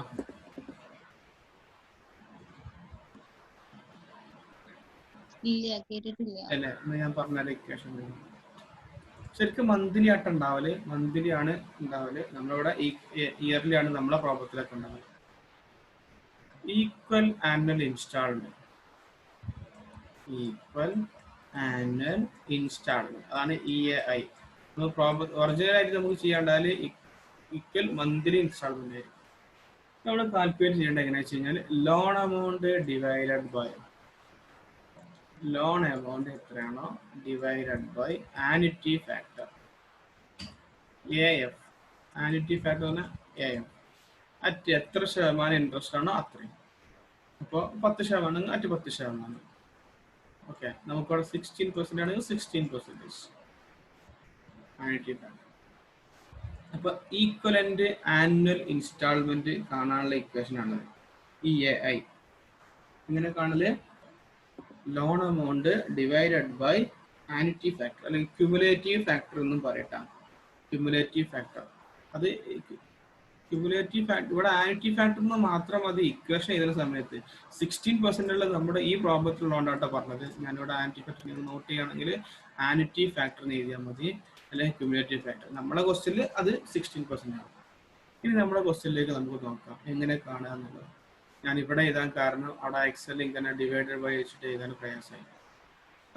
അല്ലേ, ഞാൻ പറഞ്ഞ ഇക്വേഷൻ ശരിക്കും മന്ത്ലി ആയിട്ട് ഉണ്ടാവല്, മന്ത്ലി ആണ് ഉണ്ടാവല്. നമ്മളിവിടെ ഇയർലി ആണ് നമ്മളെ പ്രോബ്ലത്തിലൊക്കെ ഉണ്ടാവല്. Equal annual instalment, equal annual instalment അതാണ് EAI. ഒറിജിനൽ ആയിട്ട് നമുക്ക് ചെയ്യാണ്ടാല് ഈക്വൽ മന്ത്ലി ഇൻസ്റ്റാൾമെന്റ് ആയിരിക്കും. നമ്മൾ കാൽക്കുലേറ്റ് ചെയ്യേണ്ടത് എങ്ങനെയാ വെച്ച് കഴിഞ്ഞാൽ loan amount divided by loan amount എത്രയാണോ divided by annuity factor AF. Annuity factor പറഞ്ഞാൽ AF. അറ്റ് എത്ര ശതമാനം ഇൻട്രസ്റ്റ് ആണോ അത്രയും. അപ്പോൾ 10% അറ്റ് 10%. ഓക്കെ, നമുക്കവിടെ 16% ആണെങ്കിൽ 16% ആനുറ്റി ഫാക്ടർ. അപ്പൊ ഈക്വലന്റ് ആനുവൽ ഇൻസ്റ്റാൾമെന്റ് കാണാനുള്ള ഇക്വേഷൻ ആണ് EAI. ഇങ്ങനെ കാണല് loan amount divided by annuity factor അല്ലെങ്കിൽ ക്യുമുലേറ്റീവ് ഫാക്ടർ എന്നും പറയട്ടാ. ക്യുമുലേറ്റീവ് ഫാക്ടർ, അത് ക്യുമുലേറ്റീവ് ഫാക്ടർ ഇവിടെ ആനുറ്റി ഫാക്ടർ എന്ന് മാത്രം മതി ഇക്വേഷൻ എഴുതുന്ന സമയത്ത്. 16% ഉള്ള നമ്മുടെ ഈ പ്രോബ്ലത്തിലുള്ളതുകൊണ്ടാട്ടോ പറഞ്ഞത്. ഞാനിവിടെ ആനുറ്റി ഫാക്ടർ നോട്ട് ചെയ്യുകയാണെങ്കിൽ ആനുറ്റി ഫാക്ടർ എന്ന് എഴുതിയാൽ മതി, അല്ലെങ്കിൽ ക്യുമുലേറ്റീവ് ഫാക്ടർ. നമ്മുടെ ക്വസ്റ്റ്യനിൽ അത് 16% ആണ്. ഇനി നമ്മുടെ ക്വസ്റ്റ്യനിലേക്ക് നമുക്ക് നോക്കാം എങ്ങനെ കാണുക എന്നുള്ളത്. ഞാൻ ഇവിടെ എഴുതാൻ കാരണം അവിടെ എക്സൽ ഇങ്ങനെ ഡിവൈഡഡ് ബൈ വെച്ചിട്ട് എഴുതാൻ പ്രയാസമായി.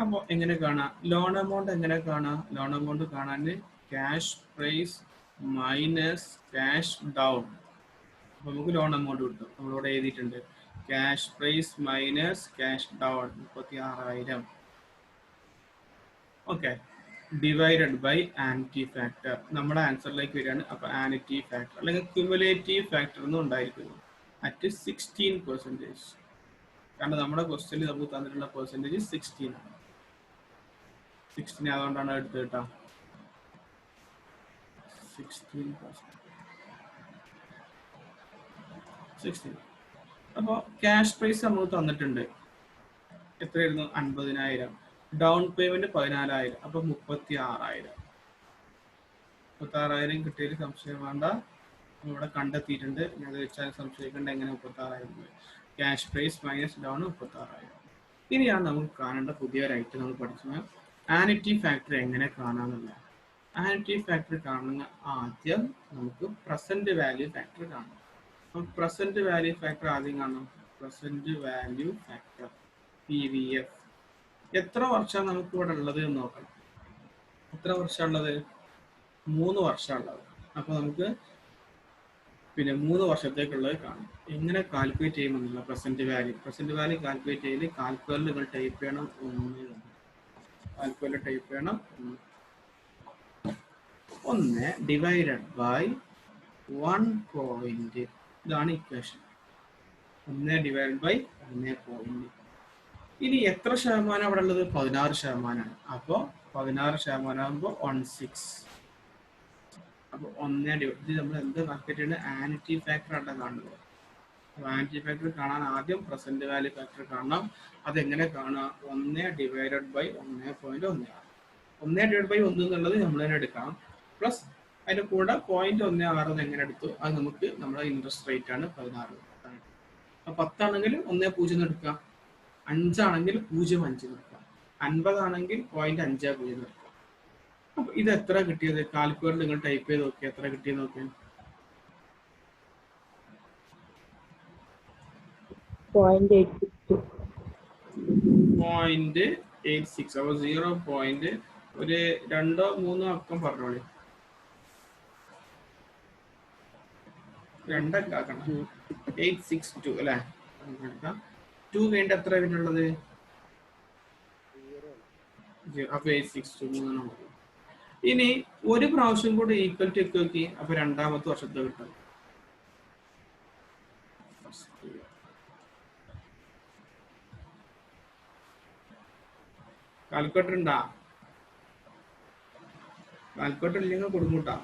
അപ്പോൾ എങ്ങനെ കാണാം? ലോൺ എമൗണ്ട് എങ്ങനെ കാണാം? ലോൺ എമൗണ്ട് കാണാൻ cash price minus cash down. അപ്പോൾ നമുക്ക് ലോൺ എമൗണ്ട് കിട്ടും. നമ്മളിവിടെ എഴുതിയിട്ടുണ്ട് cash price minus cash down 36,000. Okay, divided by annuity factor. നമ്മുടെ ആൻസറിലേക്ക് വരികയാണ്. അപ്പോൾ ആനുറ്റി ഫാക്ടർ അല്ലെങ്കിൽ ക്യുമുലേറ്റീവ് ഫാക്ടർ എന്നും ഉണ്ടായിരിക്കുന്നു അറ്റ് 16%. കാരണം നമ്മുടെ ക്വസ്റ്റ്യനിൽ നമുക്ക് തന്നിട്ടുള്ള പെർസെൻറ്റേജ് 16 ആണ്. 16 അതുകൊണ്ടാണ് എടുത്തത് കേട്ടോ. 16. അപ്പോൾ ക്യാഷ് പ്രൈസ് നമുക്ക് തന്നിട്ടുണ്ട്, എത്രയായിരുന്നു? 50,000. ഡൗൺ പേയ്മെന്റ് 14,000, അപ്പൊ 36,000. 36,000 കിട്ടിയതിൽ സംശയം വേണ്ട, ഇവിടെ കണ്ടെത്തിയിട്ടുണ്ട്. ഞാൻ വെച്ചാൽ സംശയിക്കേണ്ട എങ്ങനെ 36,000. Cash price minus down 36,000. ഇനിയാണ് നമുക്ക് കാണേണ്ട പുതിയൊരു ഐറ്റം നമ്മൾ പഠിച്ചത് ആനുറ്റി ഫാക്ടർ എങ്ങനെ കാണാമെന്നില്ല. ആനുറ്റി ഫാക്ടർ കാണുന്ന ആദ്യം നമുക്ക് പ്രസന്റ് വാല്യൂ ഫാക്ടർ കാണാം. അപ്പം പ്രസന്റ് വാല്യൂ ഫാക്ടർ ആദ്യം കാണാം. Present value factor PVF. എത്ര വർഷം നമുക്ക് ഇവിടെ ഉള്ളത് എന്ന് നോക്കണം. എത്ര വർഷം ഉള്ളത്? 3 വർഷം ഉള്ളത്. അപ്പൊ നമുക്ക് പിന്നെ 3 വർഷത്തേക്കുള്ളത് കാണും. എങ്ങനെ കാൽക്കുലേറ്റ് ചെയ്യുമെന്നില്ല present value. Present value calculate ചെയ്ത് കാൽക്കുലേറ്റർ നിങ്ങൾ ടൈപ്പ് ചെയ്യണം 1. കാൽക്കുലേറ്റർ ടൈപ്പ് ചെയ്യണം 1 ഡിവൈഡഡ് ബൈ 1. ഇതാണ് ഇക്വേഷൻ. 1 divided by 1. ഇനി എത്ര ശതമാനം അവിടെ ഉള്ളത്? 16%. അപ്പോൾ 16% ആകുമ്പോൾ 16. അപ്പോൾ 1 ഡിവൈഡ് നമ്മൾ എന്ത് കാൽക്കുലേറ്റ് ചെയ്യുന്നത്? ആനുറ്റി ഫാക്ടർ ആയിട്ടാണ് കാണുന്നത്. വാനിറ്റി ഫാക്ടർ കാണാൻ ആദ്യം പ്രസന്റ് വാല്യൂ ഫാക്ടർ കാണണം. അതെങ്ങനെ കാണുക? 1 ഡിവൈഡഡ് ബൈ 1.16. 1 ഡിവൈഡ് ബൈ 1 എന്നുള്ളത് നമ്മൾ തന്നെ എടുക്കാം. പ്ലസ് അതിന്റെ കൂടെ 0.16 എങ്ങനെ എടുത്തു? അത് നമുക്ക് നമ്മുടെ ഇൻട്രസ്റ്റ് റേറ്റ് ആണ് 16. 10 ആണെങ്കിൽ 1.0 എടുക്കാം. 5 ആണെങ്കിൽ 0.5 എടുക്കാം. 50 ആണെങ്കിൽ 0.50 എടുക്കാം. അപ്പൊ ഇത് എത്ര കിട്ടിയത്? കാൽക്കുലേറ്റർ നിങ്ങൾ ടൈപ്പ് ചെയ്ത് നോക്കി എത്ര കിട്ടിയെന്ന് നോക്കി. 0.86. അപ്പൊ 0. ഒരു 2 or 3 അക്കം പറഞ്ഞോളി. 2 ആക്കണം. 862 അല്ലെ? 2 കഴിഞ്ഞിട്ട് എത്ര വരുന്നുള്ളത്? അപ്പൊ 862. ഇനി ഒരു പ്രാവശ്യം കൂടെ ഈക്വൽ ടു നോക്കി. അപ്പൊ രണ്ടാമത്തെ വർഷത്തെ കിട്ടും. കാൽക്കുലേറ്റർ ഉണ്ടാ? കാൽക്കുലേറ്റർ ഇല്ലെങ്കിൽ കൊടുക്കൂട്ടാ.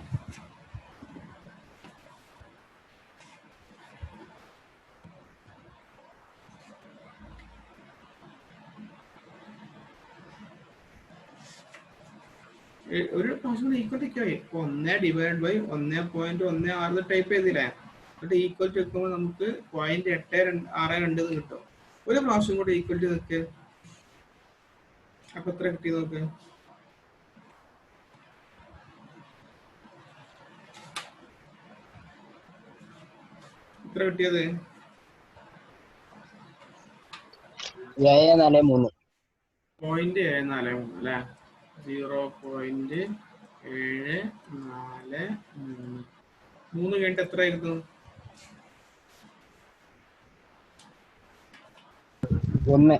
ഒരു പ്രാവശ്യം ഈക്വൽ ടു ആയി. 1 ഡിവൈഡ് ബൈ 1.16 ടൈപ്പ് ചെയ്തില്ലേ? എന്നിട്ട് ഈക്വൽ ടു വെക്കുമ്പോൾ നമുക്ക് 0.862 കിട്ടും. ഒരു പ്രാവശ്യം കൂടെ ഈക്വൽ ടു നിൽക്ക്. അപ്പൊ എത്ര കിട്ടി നോക്ക്. എത്ര കിട്ടിയത്? 743 അല്ലേ? 0.743. 3 കഴിഞ്ഞിട്ട് എത്ര ആയിരുന്നു? 1.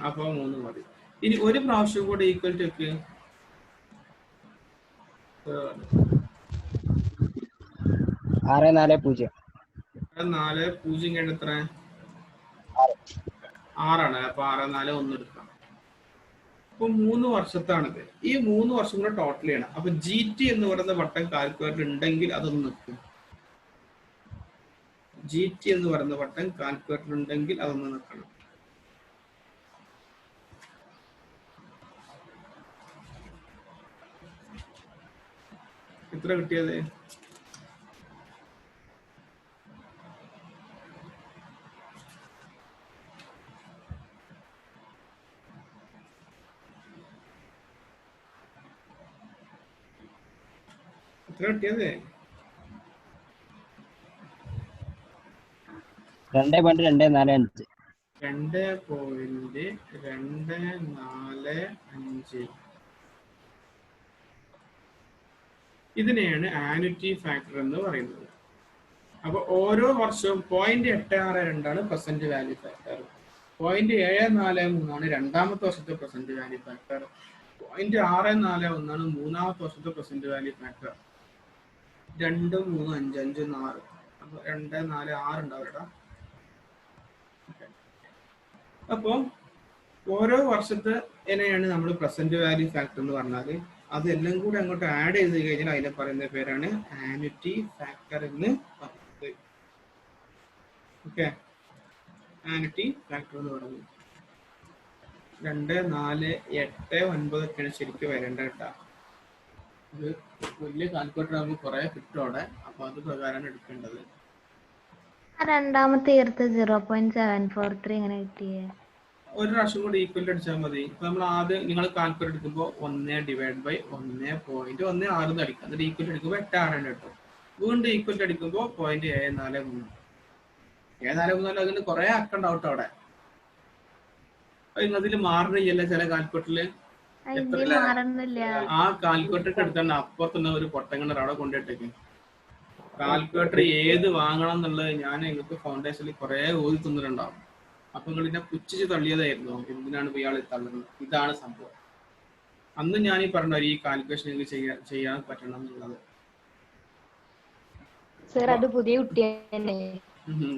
അപ്പൊ 3 മതി. ഇനി ഒരു പ്രാവശ്യം കൂടെ ഈക്വൽ ടു വെക്ക്. 640 4.0 കഴിഞ്ഞ എത്ര? 6 ആണ്. അപ്പൊ 641 എടുക്കാം. അപ്പൊ 3 വർഷത്താണിത്. ഈ 3 വർഷം കൂടെ ടോട്ടൽ ചെയ്യണം. അപ്പൊ GT എന്ന് പറയുന്ന ബട്ടൺ കാൽക്കുലേറ്റർ ഉണ്ടെങ്കിൽ അതൊന്ന് നിൽക്കും. GT എന്ന് പറയുന്ന ബട്ടൺ കാൽക്കുലേറ്റർ ഉണ്ടെങ്കിൽ അതൊന്ന് നിൽക്കണം. എത്ര കിട്ടിയത്? എത്ര കിട്ടിയത്? 2.245. 2.245. ഇതിനെയാണ് ആനുറ്റി ഫാക്ടർ എന്ന് പറയുന്നത്. അപ്പൊ ഓരോ വർഷവും 0.862 പ്രസന്റ് വാല്യൂ ഫാക്ടർ. 0.743 രണ്ടാമത്തെ വർഷത്തെ പ്രസന്റ് വാല്യൂ ഫാക്ടർ. 0.641 മൂന്നാമത്തെ വർഷത്തെ പ്രസന്റ് വാല്യൂ ഫാക്ടർ. 2, 3, 5, 5, 6. അപ്പൊ 2, 4, 6 ഉണ്ടാവും. അപ്പൊ ഓരോ വർഷത്തെ എന്നെയാണ് നമ്മൾ പ്രസന്റ് വാല്യൂ ഫാക്ടർ എന്ന് പറഞ്ഞാല് അതെല്ലാം കൂടി അങ്ങോട്ട് ആഡ് ചെയ്ത് കഴിഞ്ഞാൽ അതിനെ പറയുന്ന പേരാണ് ആനുറ്റി ഫാക്ടർ എന്ന് പറയുന്നത്. ഓക്കെ, ആനുറ്റി ഫാക്ടർ എന്ന് പറയുന്നത് 2, 4, 8, 9 ഒക്കെയാണ് ശരിക്കും വരേണ്ടത് കേട്ടോ. ഇത് വലിയ കാൽക്കുലേറ്റർ നമുക്ക് കുറെ കിട്ടും അവിടെ. അപ്പൊ അത് പ്രകാരമാണ് എടുക്കേണ്ടത്. രണ്ടാമത്തെ ഇയർത്ത് 0.743 എങ്ങനെ കിട്ടിയേ? ഒരു പ്രാവശ്യം കൂടി ഈക്വൽ അടിച്ചാൽ മതി. ഇപ്പൊ നമ്മൾ ആദ്യം നിങ്ങൾ കാൽക്കുലേറ്റ് എടുക്കുമ്പോൾ 1 ഡിവൈഡ് ബൈ 1.16 അടിക്കാം. എന്നിട്ട് ഈക്വൽ അടിക്കുമ്പോൾ 8.6 കിട്ടും. വീണ്ടും ഈക്വൽ അടിക്കുമ്പോൾ 0.743. 743 അതിന് കുറെ അക്കണ്ടാവും അവിടെ. അതിൽ മാറണില്ല ചില കാൽക്കുലേറ്ററില്. ആ കാൽക്കുലേറ്റർ എടുത്താണ്ട് അപ്പുറത്തുള്ള ഒരു പൊട്ടങ്ങണർ അവിടെ കൊണ്ടിട്ടേക്ക്. കാൽക്കുലേറ്റർ ഏത് വാങ്ങണം എന്നുള്ളത് ഞാൻ നിങ്ങൾക്ക് ഫൗണ്ടേഷനിൽ കുറെ ഓതി തന്നിട്ടുണ്ടാവും. അപ്പൊ നിങ്ങൾ ഇതിനെ പുച്ഛിച്ച് തള്ളിയതായിരുന്നു. എന്തിനാണ് ഇയാൾ തള്ളുന്നത്? ഇതാണ് സംഭവം. അന്ന് ഞാൻ ഈ പറഞ്ഞ ഈ കാൽക്കുലേഷൻ നിങ്ങൾക്ക് ചെയ്യാൻ പറ്റണം എന്നുള്ളത്. പുതിയ കുട്ടിയാണ്.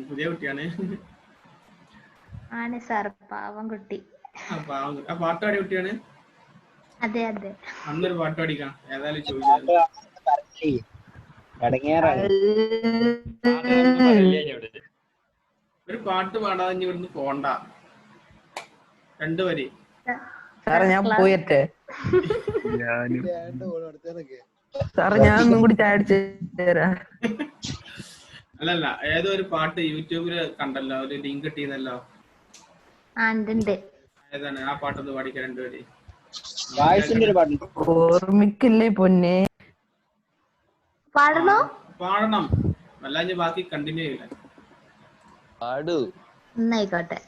പുതിയ കുട്ടിയാണ്. ആണ് സാർ, പാവം കുട്ടി. പാട്ടാടി കുട്ടിയാണ്. അതെ അതെ. അന്നൊരു പാട്ട് പാടിക്കാം. ഏതായാലും ചോദിച്ചാൽ ഒരു പാട്ട് പാടാതെ ഇനി ഇവിടുന്ന് പോണ്ട. 2 വരി. സാറേ ഞാൻ പോയറ്റേ. ഞാനും സാറേ ഞാൻ ഒന്നും കൂടി ചായ അടിച്ചു തരാം. അല്ലല്ല, ഏതോ ഒരു പാട്ട് യൂട്യൂബില് കണ്ടല്ലോ, ഒരു ലിങ്ക് കിട്ടിയതല്ലോ. ഉണ്ട്. ഏതാണ് ആ പാട്ടൊന്ന് പാടിക്കാൻ 2 വരി? വായിസിന്റെ ഒരു പാട്ടുണ്ട്. ഓർമ്മിക്കില്ലേ പൊന്നെ? പാടണോ? പാടണം, അല്ലാഞ്ഞ് ബാക്കി കണ്ടിന്യൂ ചെയ്യില്ല. പാടു. എന്നായിക്കോട്ടെ.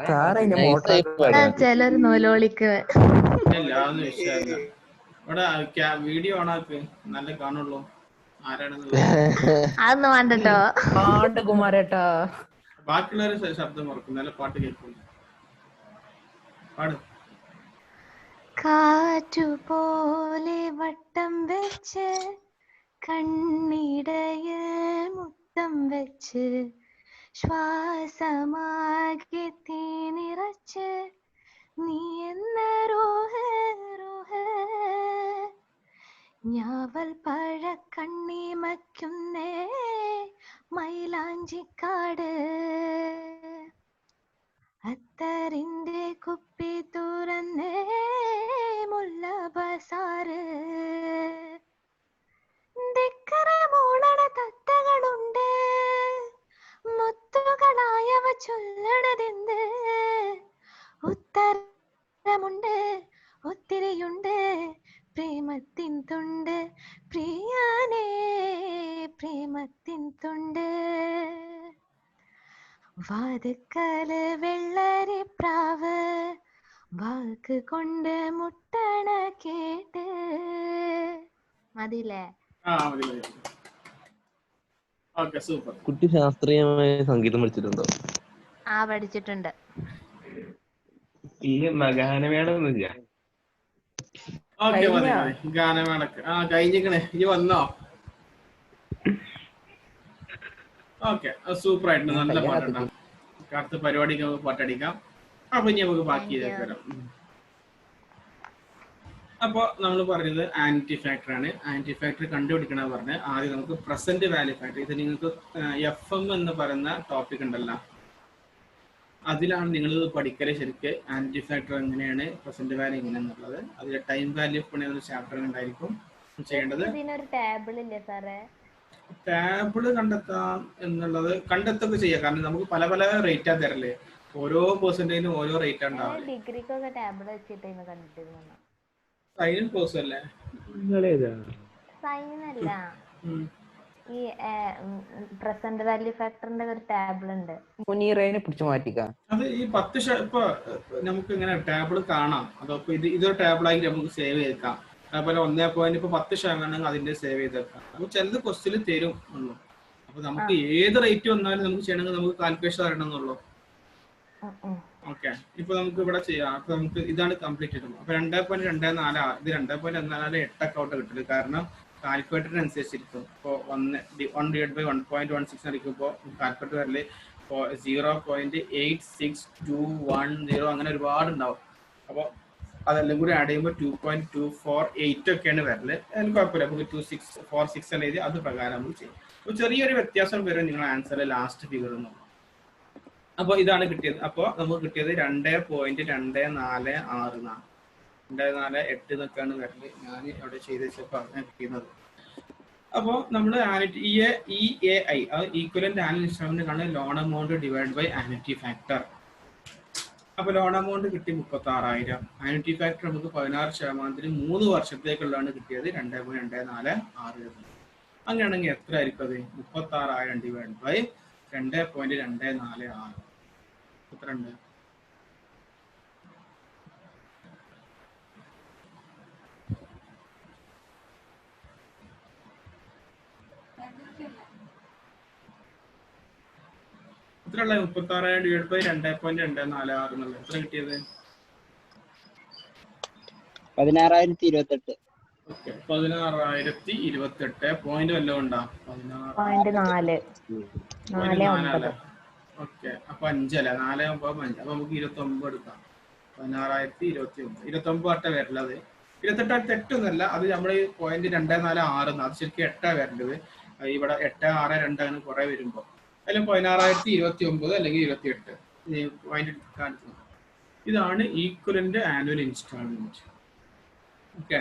സാറേ ചിലര് നൂലോളിക്ക് ഇല്ല, അതൊന്നും വിഷയമല്ല. ഇവിടെ വീഡിയോ ഓണാക്ക്, നല്ല കാണുള്ളൂ ആരാണെന്നുള്ളത്. അതൊന്നും വേണ്ടട്ടോ. പാണ്ട് കുമാരേട്ടാ. ബാക്കിയുള്ളവര് ശബ്ദം കുറക്കും, നല്ല പാട്ട് കേൾക്കും. പാട്. കാറ്റുപോലെ വട്ടം വെച്ച് കണ്ണിടയിൽ മുത്തം വെച്ച് ശ്വാസമാകെ തീനിറച്ച് നീ എന്ന റോഹ് റോഹ് ഞാവൽ പഴ കണ്ണിമയ്ക്കുന്നേ മൈലാഞ്ചിക്കാട് അത്തറിന്റെ കുപ്പി തുറന്നേ മുല്ല ബസാറ് ദിക്കറ മൂളണ തത്തകളുണ്ട് മുത്തുകളായവ ചൊല്ലണതെന്ത് ഉത്തരമുണ്ട് ഒത്തിരിയുണ്ട് പ്രേമത്തിൻ തുണ്ട് പ്രിയാനേ പ്രേമത്തിൻ തുണ്ട് വാതുക്കല് വെള്ളരി പ്രാവ് വാക്ക് കൊണ്ട് മുട്ടണ കേട്ട്. മതിയില്ലേ? സൂപ്പർ. കുട്ടി ശാസ്ത്രീയമായ സംഗീതം പഠിച്ചിട്ടുണ്ടോ? പഠിച്ചിട്ടുണ്ട്. ഈ ഗാനമേളൊന്നുമില്ല. ഓക്കെ, ഗാനമേളക്ക് കഴിഞ്ഞിക്കണേ. ഇനി വന്നോ? ഓക്കെ, സൂപ്പർ ആയിട്ട് നല്ല പാട്ടുണ്ടാവും. അടുത്ത പരിപാടിക്ക് നമുക്ക് പാട്ടടിക്കാം. അപ്പൊ ഇനി നമുക്ക് ബാക്കി തരാം. അപ്പൊ നമ്മൾ പറഞ്ഞത് ആന്റി ഫാക്ടർ ആണ്. ആന്റി ഫാക്ടർ കണ്ടുപിടിക്കണ പറഞ്ഞ് ആദ്യം നമുക്ക് പ്രസന്റ് വാല്യൂ ഫാക്ടർ. ഇത് നിങ്ങൾക്ക് FM എന്ന് പറയുന്ന ടോപ്പിക് ഉണ്ടല്ലോ, അതിലാണ് നിങ്ങൾ പഠിക്കല്. ശരിക്ക് ആന്റി ഫാക്ടർ എങ്ങനെയാണ്, പ്രസന്റ് വാല്യൂ എങ്ങനെയാന്നുള്ളത്. അതിലെ ടൈം വാല്യൂ പണിയൊരു ചാപ്റ്റർ ഉണ്ടായിരിക്കും ചെയ്യേണ്ടത്. ടാബിള് കണ്ടെത്താം എന്നുള്ളത് കണ്ടെത്തൊക്കെ ചെയ്യാം. കാരണം നമുക്ക് പല പല റേറ്റാ തരല്ലേ, ഓരോ പെർസെന്റേജിനും ഓരോ റേറ്റ് ഉണ്ടാവും. ഡിഗ്രിക്കൊക്കെ ടാബിൾ വെച്ചിട്ട് കണ്ടിട്ടിരുന്നു. സൈൻ കോഴ്സ് അല്ലേ? സൈനല്ല, ഈ പ്രസന്റ് വാല്യൂ ഫാക്ടറിന്റെ ഒരു ടേബിൾ ഉണ്ട്. മുനീറേനെ പിടിച്ചു മാറ്റിക്കാം. അത് ഈ 10 ഇപ്പൊ നമുക്ക് ഇങ്ങനെ ടേബിൾ കാണാം. അതപ്പോ ഇതൊരു ടേബിൾ ആയിട്ട് നമുക്ക് സേവ് ചെയ്തേക്കാം. അതുപോലെ 1 ഇപ്പൊ 10% അതിന്റെ സേവ് ചെയ്തേക്കാം. അപ്പൊ ചിലത് ക്വസ്റ്റ്യൻ തരും ഉള്ളൂ. അപ്പൊ നമുക്ക് ഏത് റേറ്റ് വന്നാലും നമുക്ക് ചെയ്യണമെങ്കിൽ നമുക്ക് കാൽക്കുലേഷൻ അറിയണം എന്നുള്ളൂ. ഓക്കെ, ഇപ്പൊ നമുക്ക് ഇവിടെ ചെയ്യാം. അപ്പൊ നമുക്ക് ഇതാണ് കംപ്ലീറ്റ് ചെയ്തത്. അപ്പൊ 2.24 ഇത് 2.24 ഒക്കെ കിട്ടില്ല. കാരണം കാൽക്കുലേറ്ററിനനുസരിച്ചിരിക്കും. ഇപ്പോൾ 1/1.16 അടിക്കുമ്പോൾ കാൽക്കുലേറ്റർ വരല് 0.86210 അങ്ങനെ ഒരുപാട് ഉണ്ടാവും. അപ്പോൾ അതെല്ലാം കൂടി ആഡ് ചെയ്യുമ്പോൾ 2.248 ഒക്കെയാണ് വരല്. അതിന് കുഴപ്പമില്ല, നമുക്ക് 2646 അല്ല ഇത്, അത് പ്രകാരം നമുക്ക് ചെയ്യും. അപ്പോൾ ചെറിയൊരു വ്യത്യാസം വരും നിങ്ങളുടെ ആൻസറിൽ ലാസ്റ്റ് ഫിഗർ എന്നുള്ളത്. അപ്പോൾ ഇതാണ് കിട്ടിയത്. അപ്പോൾ നമുക്ക് കിട്ടിയത് 2.246 248 എന്നൊക്കെയാണ് വരല്. ഞാൻ അവിടെ ചെയ്ത് വെച്ചപ്പോൾ അങ്ങനെ കിട്ടുന്നത്. അപ്പോൾ നമ്മൾ EAI ഈക്വലന്റ് ആനുവൽ ഇൻസ്റ്റാൾമെന്റ് ആണ് loan amount divide by annuity factor. അപ്പോൾ ലോൺ എമൗണ്ട് കിട്ടി 36,000. ആനുവിറ്റി ഫാക്ടർ നമുക്ക് 16% 3 വർഷത്തേക്കുള്ളതാണ് കിട്ടിയത് 2.246. അങ്ങനെയാണെങ്കിൽ എത്ര ആയിരിക്കും അത്? 36,000 ഡിവൈഡ് ബൈ 2.246 എത്ര ഉണ്ട്? എത്രയുള്ള 36,000 ഡിവൈഡ് ബൈ 2.246 എന്നുള്ളത് എത്ര കിട്ടിയത്? 16,028. ഓക്കെ, 16,028. പോയിന്റ് വല്ലതും ഉണ്ടോ? 4. ഓക്കെ, അപ്പൊ 5 അല്ല, 4.5. അപ്പൊ നമുക്ക് 29 എടുക്കാം. 16,029. 29 ആട്ട വരേണ്ടത്. 28 തെറ്റൊന്നുമല്ല, അത് നമ്മൾ 0.246. അത് ശരിക്കും 8 വരേണ്ടത്. ഇവിടെ 8, 6, 2 അങ്ങനെ കുറെ വരുമ്പോൾ അതിൽ 16,029 അല്ലെങ്കിൽ 28 അതിന്റെ കാണിക്കുന്നത്. ഇതാണ് ഈക്വലന്റ് ആനുവൽ ഇൻസ്റ്റാൾമെന്റ്. ഓക്കെ,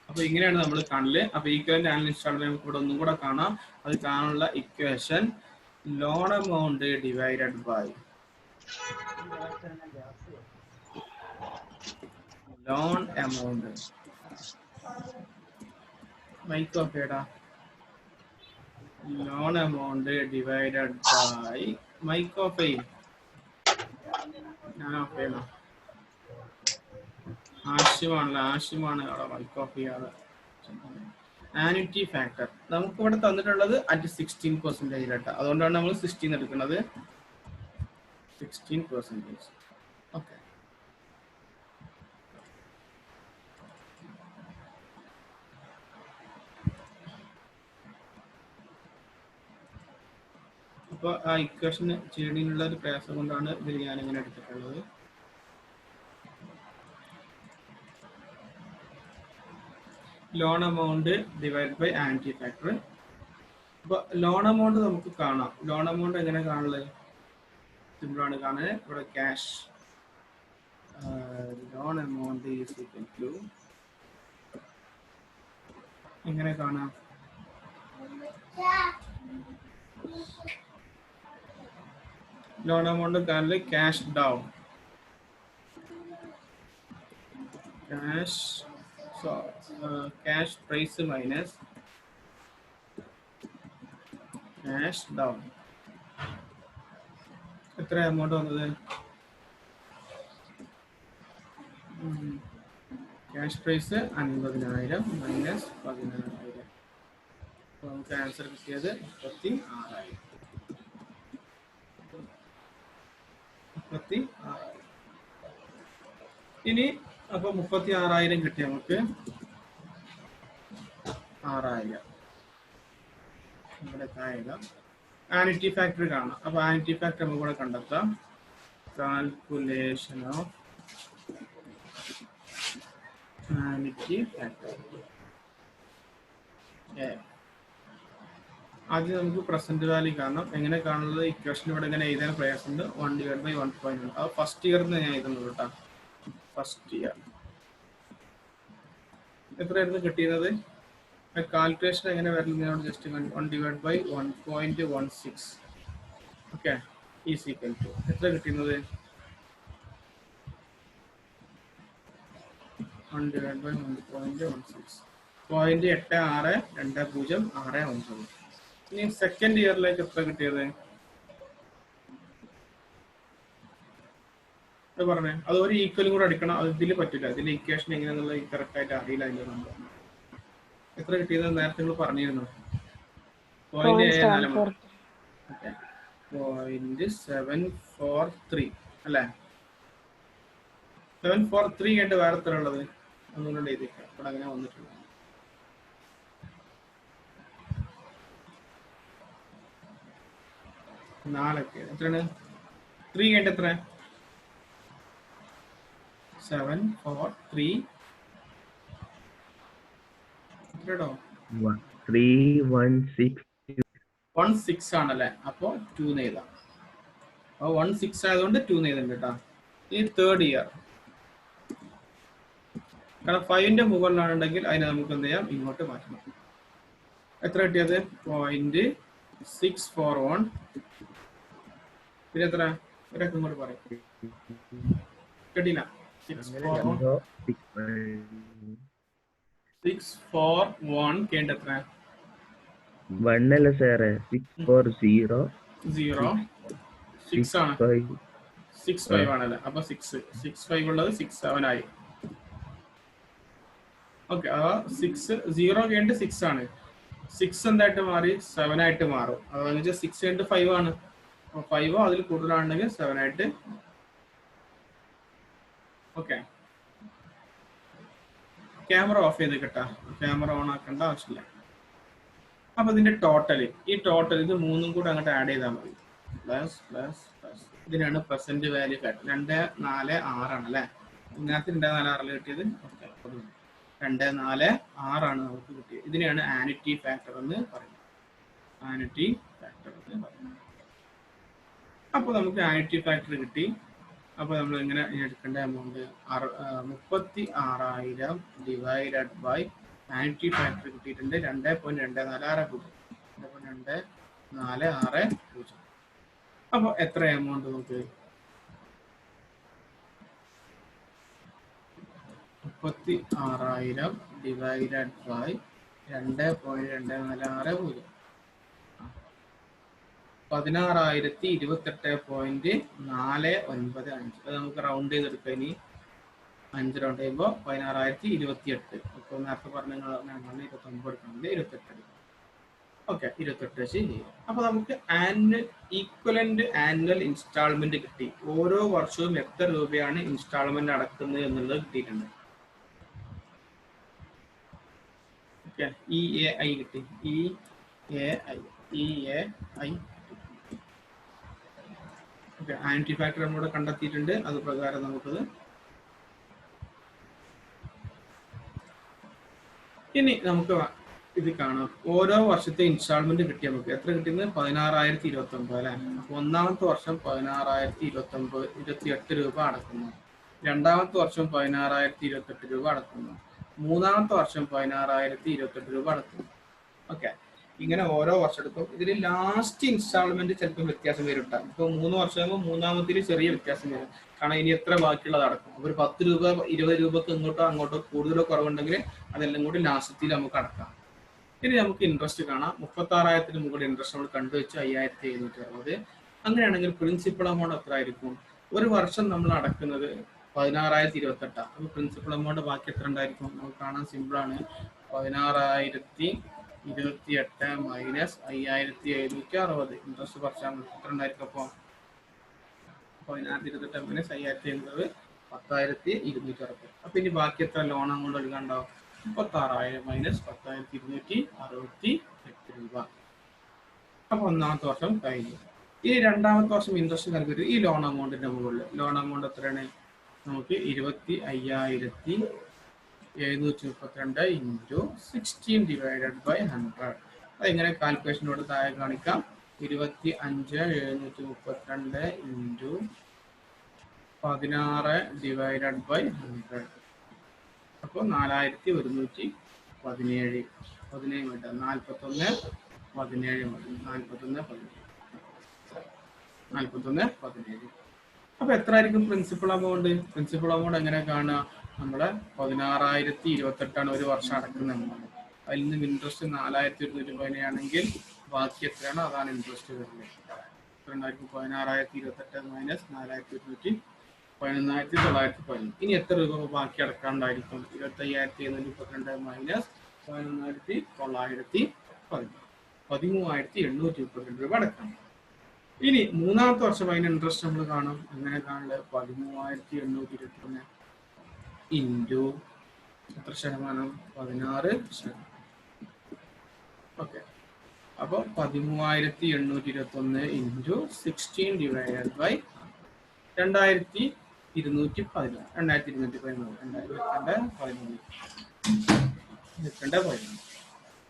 അപ്പൊ ഇങ്ങനെയാണ് നമ്മൾ കാണല്. അപ്പൊ ഈക്വലന്റ് ആനുവൽ ഇൻസ്റ്റാൾമെന്റ് നമുക്ക് ഇവിടെ ഒന്നും കൂടെ കാണാം. അത് കാണാനുള്ള equation loan amount divided by loan amount mike off ചെയ്യടാ. Loan amount divided by mike off ചെയ്യും. ഞാൻ ഓഫ് ചെയ്യണം. ആവശ്യമാണ് അവിടെ മൈക്ക് ഓഫ് ചെയ്യാതെ. ആനുറ്റി ഫാക്ടർ നമുക്ക് ഇവിടെ തന്നിട്ടുള്ളത് at 16% അതുകൊണ്ടാണ് നമ്മൾ 16 എടുക്കുന്നത്. 16%. ഓക്കെ, അപ്പോൾ ആ ഇക്വേഷൻ ചെയ്യണതിനുള്ള ഒരു പ്രയാസം കൊണ്ടാണ് ഇതിൽ ഞാൻ ഇങ്ങനെ എടുത്തിട്ടുള്ളത്. Loan amount divide by annuity factor. അപ്പൊ ലോൺ എമൗണ്ട് നമുക്ക് കാണാം. ലോൺ എമൗണ്ട് എങ്ങനെ കാണുന്നത്? സിമ്പിളാണ് കാണാൻ. ഇവിടെ cash loan amount is equal to എങ്ങനെ കാണാം? ലോൺ എമൗണ്ട് കാണല് cash down, cash price minus cash down. എത്ര എമൗണ്ട് വന്നത്? Cash price 50,000 minus 16,000. നമുക്ക് ആൻസർ കിട്ടിയത് 36,000. ഇനി അപ്പൊ 36,000 കിട്ടി നമുക്ക്. 6,000 ഇവിടെ താഴെ ആനിറ്റി ഫാക്ടർ കാണാം. അപ്പൊ ആനിറ്റി ഫാക്ടർ നമുക്ക് ഇവിടെ കണ്ടെത്താം. Calculation of annuity factor. ആദ്യം നമുക്ക് പ്രസന്റ് വാല്യൂ കാണാം. എങ്ങനെ കാണുന്നത്? ഇക്വേഷൻ ഇവിടെ ഇങ്ങനെ എഴുതാൻ പ്രയാസമുണ്ട്. 1/1.1. അത് ഫസ്റ്റ് ഇയർ ഞാൻ എഴുതുന്നത് കേട്ടോ. ഫസ്റ്റ് ഇയർ എത്രയായിരുന്നു കിട്ടിയത്? കാൽക്കുലേഷൻ എങ്ങനെ വരുന്നത്? Just 1/1.16. Okay, is equal to എത്ര കിട്ടുന്നത്? 1/1.16 0.862069. ഇനി സെക്കൻഡ് ഇയറിലേക്ക് എത്ര കിട്ടിയത് പറഞ്ഞേ? അത് ഒരു ഈക്വലും കൂടെ അടിക്കണം. അത് ഇതിൽ പറ്റില്ല. ഇതിന്റെ ഇക്വേഷൻ എങ്ങനെയാണെന്നുള്ള കറക്റ്റ് ആയിട്ട് അറിയില്ല. അതിന്റെ നമ്പർ എത്ര കിട്ടിയത് നേരത്തെ നിങ്ങൾ പറഞ്ഞിരുന്നു? 0.743 അല്ലേ? 743 ആയിട്ട് വേറെ എത്ര ഉള്ളത്? ഒന്നുകൂടെ എഴുതിക്കാം. ഇവിടെ അങ്ങനെ വന്നിട്ടുണ്ട്. നാലൊക്കെ എത്രയാണ്? 3 കഴിഞ്ഞിട്ട് എത്ര? 743 എത്രടോ? 16 ആണല്ലേ? അപ്പൊ 2 എഴുതാം. അപ്പൊ 16 ആയതുകൊണ്ട് 2 എഴുതുന്നുണ്ട് കേട്ടോ. ഈ തേർഡ് ഇയർ കാരണം 5ന്റെ മുകളിലാണെന്നുണ്ടെങ്കിൽ അതിനെ നമുക്ക് എന്ത് ചെയ്യാം? ഇങ്ങോട്ട് മാറ്റണം. എത്ര കിട്ടിയത്? 0.641. പിന്നെ എത്ര? ഒരൊക്കെ ഇങ്ങോട്ട് പറയും. കേട്ടില്ല? 641 കേണ്ട എത്ര? 1 അല്ല സാറേ, 640 6 ആണ്. 65 ആണല്ലേ? അപ്പൊ 65 ഉള്ളത് 67 ആയി. ഓക്കെ, അപ്പൊ 0 കേണ്ട 6 ആണ്. 6 എന്തായിട്ട് മാറി? 7 ആയിട്ട് മാറും. അതെന്ന് വെച്ചാൽ 6 × 5 ആണ്. 5 അതിൽ കൂടുതലാണെങ്കിൽ 7 ആയിട്ട്. ഓക്കെ, ക്യാമറ ഓഫ് ചെയ്ത് കേട്ടാ. ക്യാമറ ഓൺ ആക്കേണ്ട ആവശ്യമില്ല. അപ്പൊ ഇതിന്റെ ടോട്ടൽ, ഈ ടോട്ടൽ ഇത് മൂന്നും കൂടെ അങ്ങോട്ട് ആഡ് ചെയ്താൽ മതി. Plus plus plus. ഇതിനാണ് പ്രസന്റ് വാല്യൂ ഫാക്ടർ. 246 ആണ് അല്ലെ? ഇതിനകത്ത് 246 കിട്ടിയത്. 246 ആണ് നമുക്ക് കിട്ടിയത്. ഇതിനെയാണ് ആനിറ്റി ഫാക്ടർ എന്ന് പറയുന്നത്. ആനുറ്റി ഫാക്ടർ എന്ന് പറയുന്നത്. അപ്പോൾ നമുക്ക് ആനുറ്റി ഫാക്ടർ കിട്ടി. അപ്പോൾ നമ്മൾ എങ്ങനെ എടുക്കേണ്ട amount 36,000 divided by annuity factor കിട്ടിയിട്ടുണ്ട് 2.246 2.246. അപ്പോൾ എത്ര എമൗണ്ട് നമുക്ക് 36,000 ഡിവൈഡഡ് ബൈ 2.246 16,028.495. അത് നമുക്ക് റൗണ്ട് ചെയ്തെടുക്കാം. ഇനി 5 റൗണ്ട് ചെയ്യുമ്പോൾ 16,028. അപ്പോൾ നേരത്തെ പറഞ്ഞ 29 എടുക്കണമെങ്കിൽ 28 എടുക്കാം. ഓക്കെ, 28 വെച്ച് ചെയ്യാം. അപ്പോൾ നമുക്ക് ഈക്വലന്റ് ആനുവൽ ഇൻസ്റ്റാൾമെന്റ് കിട്ടി. ഓരോ വർഷവും എത്ര രൂപയാണ് ഇൻസ്റ്റാൾമെന്റ് അടക്കുന്നത് എന്നുള്ളത് കിട്ടിയിട്ടുണ്ട്. ഓക്കെ, EAI കിട്ടി. EAI ഓക്കെ, ആനുറ്റി ഫാക്ടർ നമ്മളിവിടെ കണ്ടെത്തിയിട്ടുണ്ട്. അത് പ്രകാരം നമുക്കത് ഇനി നമുക്ക് ഇത് കാണാം. ഓരോ വർഷത്തെ ഇൻസ്റ്റാൾമെന്റ് കിട്ടി. നമുക്ക് എത്ര കിട്ടുന്നത് 16,029 അല്ലെ. അപ്പൊ ഒന്നാമത്തെ വർഷം 16,028 രൂപ അടക്കുന്നു. രണ്ടാമത്തെ വർഷം 16,028 രൂപ അടക്കുന്നു. മൂന്നാമത്തെ വർഷം 16,028 രൂപ അടക്കുന്നു. ഓക്കെ, ഇങ്ങനെ ഓരോ വർഷം എടുക്കും. ഇതിൽ ലാസ്റ്റ് ഇൻസ്റ്റാൾമെന്റ് ചിലപ്പോൾ വ്യത്യാസം വരും. ഇപ്പൊ 3 വർഷമാകുമ്പോൾ മൂന്നാമത്തിൽ ചെറിയ വ്യത്യാസം വരും. കാരണം ഇനി എത്ര ബാക്കിയുള്ളത് അടക്കും. ഒരു 10 രൂപ 20 രൂപക്ക് ഇങ്ങോട്ടോ അങ്ങോട്ടോ കൂടുതലോ കുറവുണ്ടെങ്കിൽ അതെല്ലാം കൂടി ലാസ്റ്റത്തിൽ നമുക്ക് അടക്കാം. ഇനി നമുക്ക് ഇൻട്രസ്റ്റ് കാണാം. 36,000 മുകളിൽ ഇൻട്രസ്റ്റ് നമ്മൾ കണ്ടുവച്ചു 5,760. അങ്ങനെയാണെങ്കിൽ പ്രിൻസിപ്പൽ എമൗണ്ട് എത്ര ആയിരിക്കും? ഒരു വർഷം നമ്മൾ അടക്കുന്നത് 16,028. അപ്പൊ പ്രിൻസിപ്പൽ എമൗണ്ട് ബാക്കി എത്ര ഉണ്ടായിരിക്കും? നമുക്ക് കാണാൻ സിമ്പിൾ ആണ്. 16,028 മൈനസ് 5,760. ഇൻട്രസ്റ്റ് കുറച്ചാൽ എത്ര ഉണ്ടായിരിക്കും? അപ്പോൾ 16,028 മൈനസ് 5,760 10,260. അപ്പൊ ഇനി ബാക്കി എത്ര ലോൺ അങ്ങോട്ട് എടുക്കാണ്ടാവും? 36,000 മൈനസ് 10,268 രൂപ. അപ്പൊ ഒന്നാമത്തെ വർഷം കഴിഞ്ഞു. ഈ രണ്ടാമത്തെ വർഷം ഇൻട്രസ്റ്റ് നൽകിയിട്ട് ഈ ലോൺ എമൗണ്ടിന്റെ മുകളിൽ ലോൺ എമൗണ്ട് എത്രയാണ്? നമുക്ക് 25,732 ഇൻറ്റു 16 ഡിവൈഡഡ് ബൈ 100. അതെങ്ങനെ കാൽക്കുലേഷനോട് താഴെ കാണിക്കാം. 25,732 ഇൻറ്റു 16 ഡിവൈഡഡ് ബൈ 100. അപ്പോൾ 4,117 17 41 17. അപ്പൊ എത്ര ആയിരിക്കും പ്രിൻസിപ്പൽ എമൗണ്ട്? പ്രിൻസിപ്പൽ എമൗണ്ട് എങ്ങനെ കാണുക? നമ്മളെ 16,028 ഒരു വർഷം അടക്കുന്ന എമൗണ്ട്. അതിൽ നിന്ന് ഇൻട്രസ്റ്റ് 4,117 ആണെങ്കിൽ ബാക്കി എത്രയാണോ അതാണ് ഇൻട്രസ്റ്റ് വരുന്നത്. എത്ര ഉണ്ടായിരിക്കും? 16,028 മൈനസ് 4,117 11,911. ഇനി എത്ര രൂപ ബാക്കി അടക്കാണ്ടായിരിക്കും? 25,732 മൈനസ് 11,911 13,832 രൂപ അടക്കാം. ഇനി മൂന്നാമത്തെ വർഷം അതിന് ഇൻട്രസ്റ്റ് നമ്മൾ കാണും. എങ്ങനെ കാണുന്നത്? 13,821 ഇൻറ്റു എത്ര ശതമാനം? 16%. ഓക്കെ, അപ്പൊ 13,821 ഇൻറ്റു 16 ഡിവൈഡഡ് ബൈ 2,213.